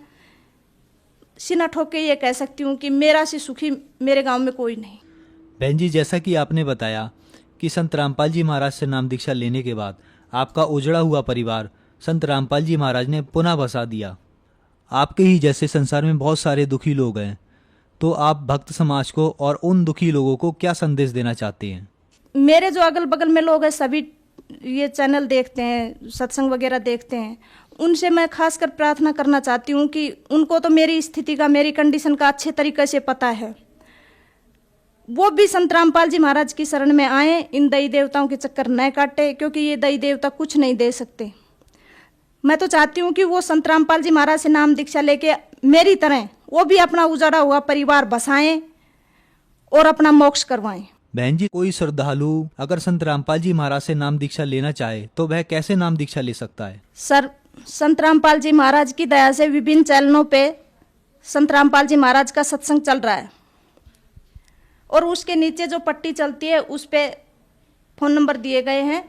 सीना ठोक के ये कह सकती हूँ कि मेरा से सुखी मेरे गांव में कोई नहीं। बहन जी, जैसा कि आपने बताया कि संत रामपाल जी महाराज से नाम दीक्षा लेने के बाद आपका उजड़ा हुआ परिवार संत रामपाल जी महाराज ने पुनः बसा दिया। आपके ही जैसे संसार में बहुत सारे दुखी लोग हैं, तो आप भक्त समाज को और उन दुखी लोगों को क्या संदेश देना चाहते हैं? मेरे जो अगल बगल में लोग हैं सभी ये चैनल देखते हैं, सत्संग वगैरह देखते हैं, उनसे मैं खासकर प्रार्थना करना चाहती हूँ कि उनको तो मेरी स्थिति का, मेरी कंडीशन का अच्छे तरीके से पता है। वो भी संत रामपाल जी महाराज की शरण में आए, इन दई देवताओं के चक्कर न काटे, क्योंकि ये दई देवता कुछ नहीं दे सकते। मैं तो चाहती हूँ कि वो संत रामपाल जी महाराज से नाम दीक्षा लेके मेरी तरह वो भी अपना उजाड़ा हुआ परिवार बसाएं और अपना मोक्ष करवाएं। बहन जी, कोई श्रद्धालु अगर संत रामपाल जी महाराज से नाम दीक्षा लेना चाहे तो वह कैसे नाम दीक्षा ले सकता है? सर, संत रामपाल जी महाराज की दया से विभिन्न चैनलों पे संत रामपाल जी महाराज का सत्संग चल रहा है, और उसके नीचे जो पट्टी चलती है उस पे फ़ोन नंबर दिए गए हैं,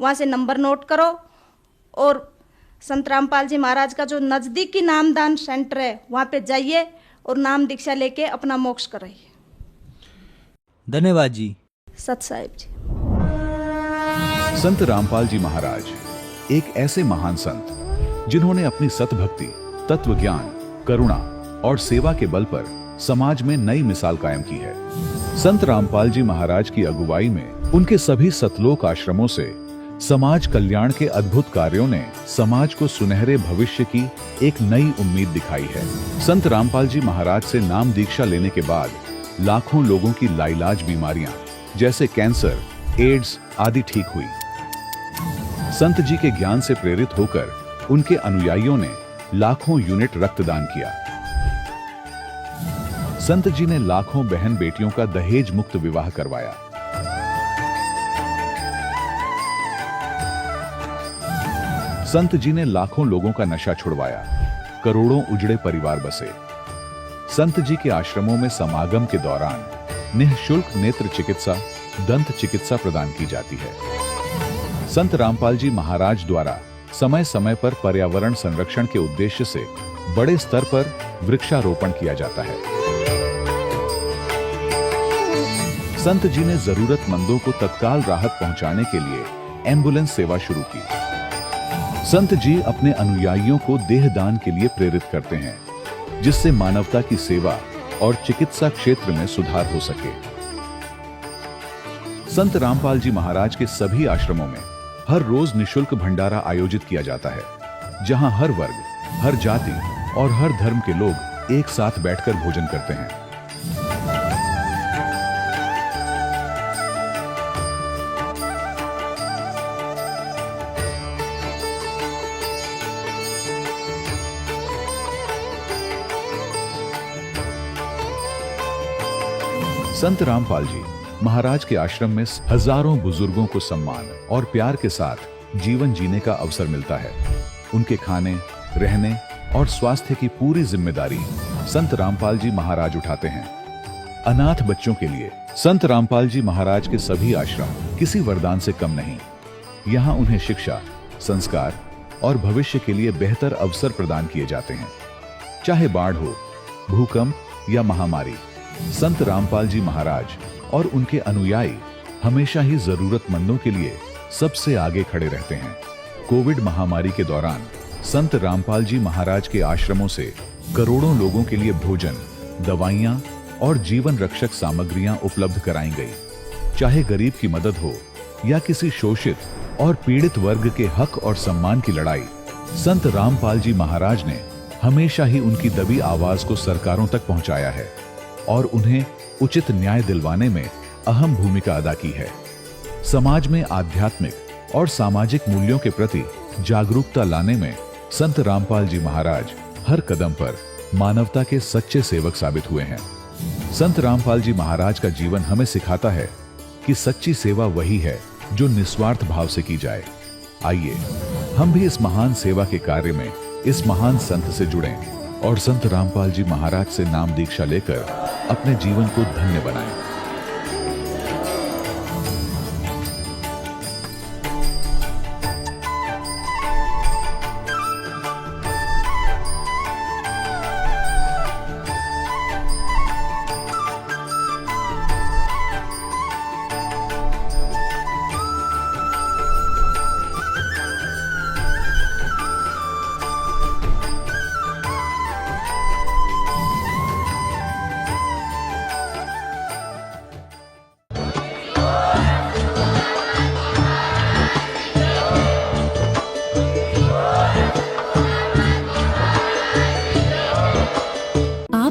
वहाँ से नंबर नोट करो और संत रामपाल जी महाराज का जो नज़दीकी नामदान सेंटर है वहाँ पे जाइए और नाम दीक्षा लेके अपना मोक्ष कराइए। धन्यवाद जी। सत साहिब जी। संत रामपाल जी महाराज एक ऐसे महान संत जिन्होंने अपनी सतभक्ति, तत्व ज्ञान, करुणा और सेवा के बल पर समाज में नई मिसाल कायम की है। संत रामपाल जी महाराज की अगुवाई में उनके सभी सतलोक आश्रमों से समाज कल्याण के अद्भुत कार्यों ने समाज को सुनहरे भविष्य की एक नई उम्मीद दिखाई है। संत रामपाल जी महाराज से नाम दीक्षा लेने के बाद लाखों लोगों की लाइलाज बीमारियां जैसे कैंसर, एड्स आदि ठीक हुई। संत जी के ज्ञान से प्रेरित होकर उनके अनुयायियों ने लाखों यूनिट रक्तदान किया। संत जी ने लाखों बहन बेटियों का दहेज मुक्त विवाह करवाया। संत जी ने लाखों लोगों का नशा छुड़वाया, करोड़ों उजड़े परिवार बसे। संत जी के आश्रमों में समागम के दौरान निःशुल्क नेत्र चिकित्सा, दंत चिकित्सा प्रदान की जाती है। संत रामपाल जी महाराज द्वारा समय समय पर पर्यावरण संरक्षण के उद्देश्य से बड़े स्तर पर वृक्षारोपण किया जाता है। संत जी ने जरूरतमंदों को तत्काल राहत पहुंचाने के लिए एम्बुलेंस सेवा शुरू की। संत जी अपने अनुयायियों को देहदान के लिए प्रेरित करते हैं, जिससे मानवता की सेवा और चिकित्सा क्षेत्र में सुधार हो सके। संत रामपाल जी महाराज के सभी आश्रमों में हर रोज निशुल्क भंडारा आयोजित किया जाता है, जहां हर वर्ग, हर जाति और हर धर्म के लोग एक साथ बैठकर भोजन करते हैं। संत रामपाल जी महाराज के आश्रम में हजारों बुजुर्गों को सम्मान और प्यार के साथ जीवन जीने का अवसर मिलता है। उनके खाने, रहने और स्वास्थ्य की पूरी जिम्मेदारी संत रामपाल जी महाराज उठाते हैं। अनाथ बच्चों के लिए संत रामपाल जी महाराज के सभी आश्रम किसी वरदान से कम नहीं। यहाँ उन्हें शिक्षा, संस्कार और भविष्य के लिए बेहतर अवसर प्रदान किए जाते हैं। चाहे बाढ़ हो, भूकंप या महामारी, संत रामपाल जी महाराज और उनके अनुयायी हमेशा ही जरूरतमंदों के लिए सबसे आगे खड़े रहते हैं। कोविड महामारी के दौरान संत रामपाल जी महाराज के आश्रमों से करोड़ों लोगों के लिए भोजन, दवाइयां और जीवन रक्षक सामग्रियां उपलब्ध कराई गई। चाहे गरीब की मदद हो या किसी शोषित और पीड़ित वर्ग के हक और सम्मान की लड़ाई, संत रामपाल जी महाराज ने हमेशा ही उनकी दबी आवाज को सरकारों तक पहुंचाया है और उन्हें उचित न्याय दिलवाने में अहम भूमिका अदा की है। समाज में आध्यात्मिक और सामाजिक मूल्यों के प्रति जागरूकता लाने में संत रामपाल जी महाराज हर कदम पर मानवता के सच्चे सेवक साबित हुए हैं। संत रामपाल जी महाराज का जीवन हमें सिखाता है कि सच्ची सेवा वही है जो निस्वार्थ भाव से की जाए। आइए हम भी इस महान सेवा के कार्य में इस महान संत से जुड़ें और संत रामपाल जी महाराज से नाम दीक्षा लेकर अपने जीवन को धन्य बनाएं।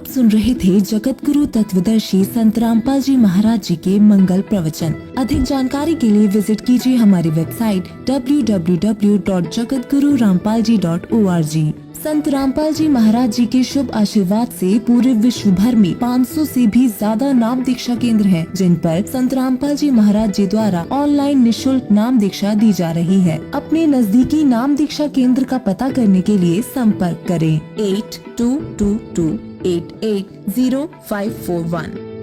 आप सुन रहे थे जगत गुरु तत्वदर्शी संत रामपाल जी महाराज जी के मंगल प्रवचन। अधिक जानकारी के लिए विजिट कीजिए हमारी वेबसाइट www.jagatgururampalji.org। संत रामपाल जी महाराज जी के शुभ आशीर्वाद से पूरे विश्व भर में 500 से भी ज्यादा नाम दीक्षा केंद्र हैं, जिन पर संत रामपाल जी महाराज जी द्वारा ऑनलाइन निशुल्क नाम दीक्षा दी जा रही है। अपने नजदीकी नाम दीक्षा केंद्र का पता करने के लिए संपर्क करें 8222880541।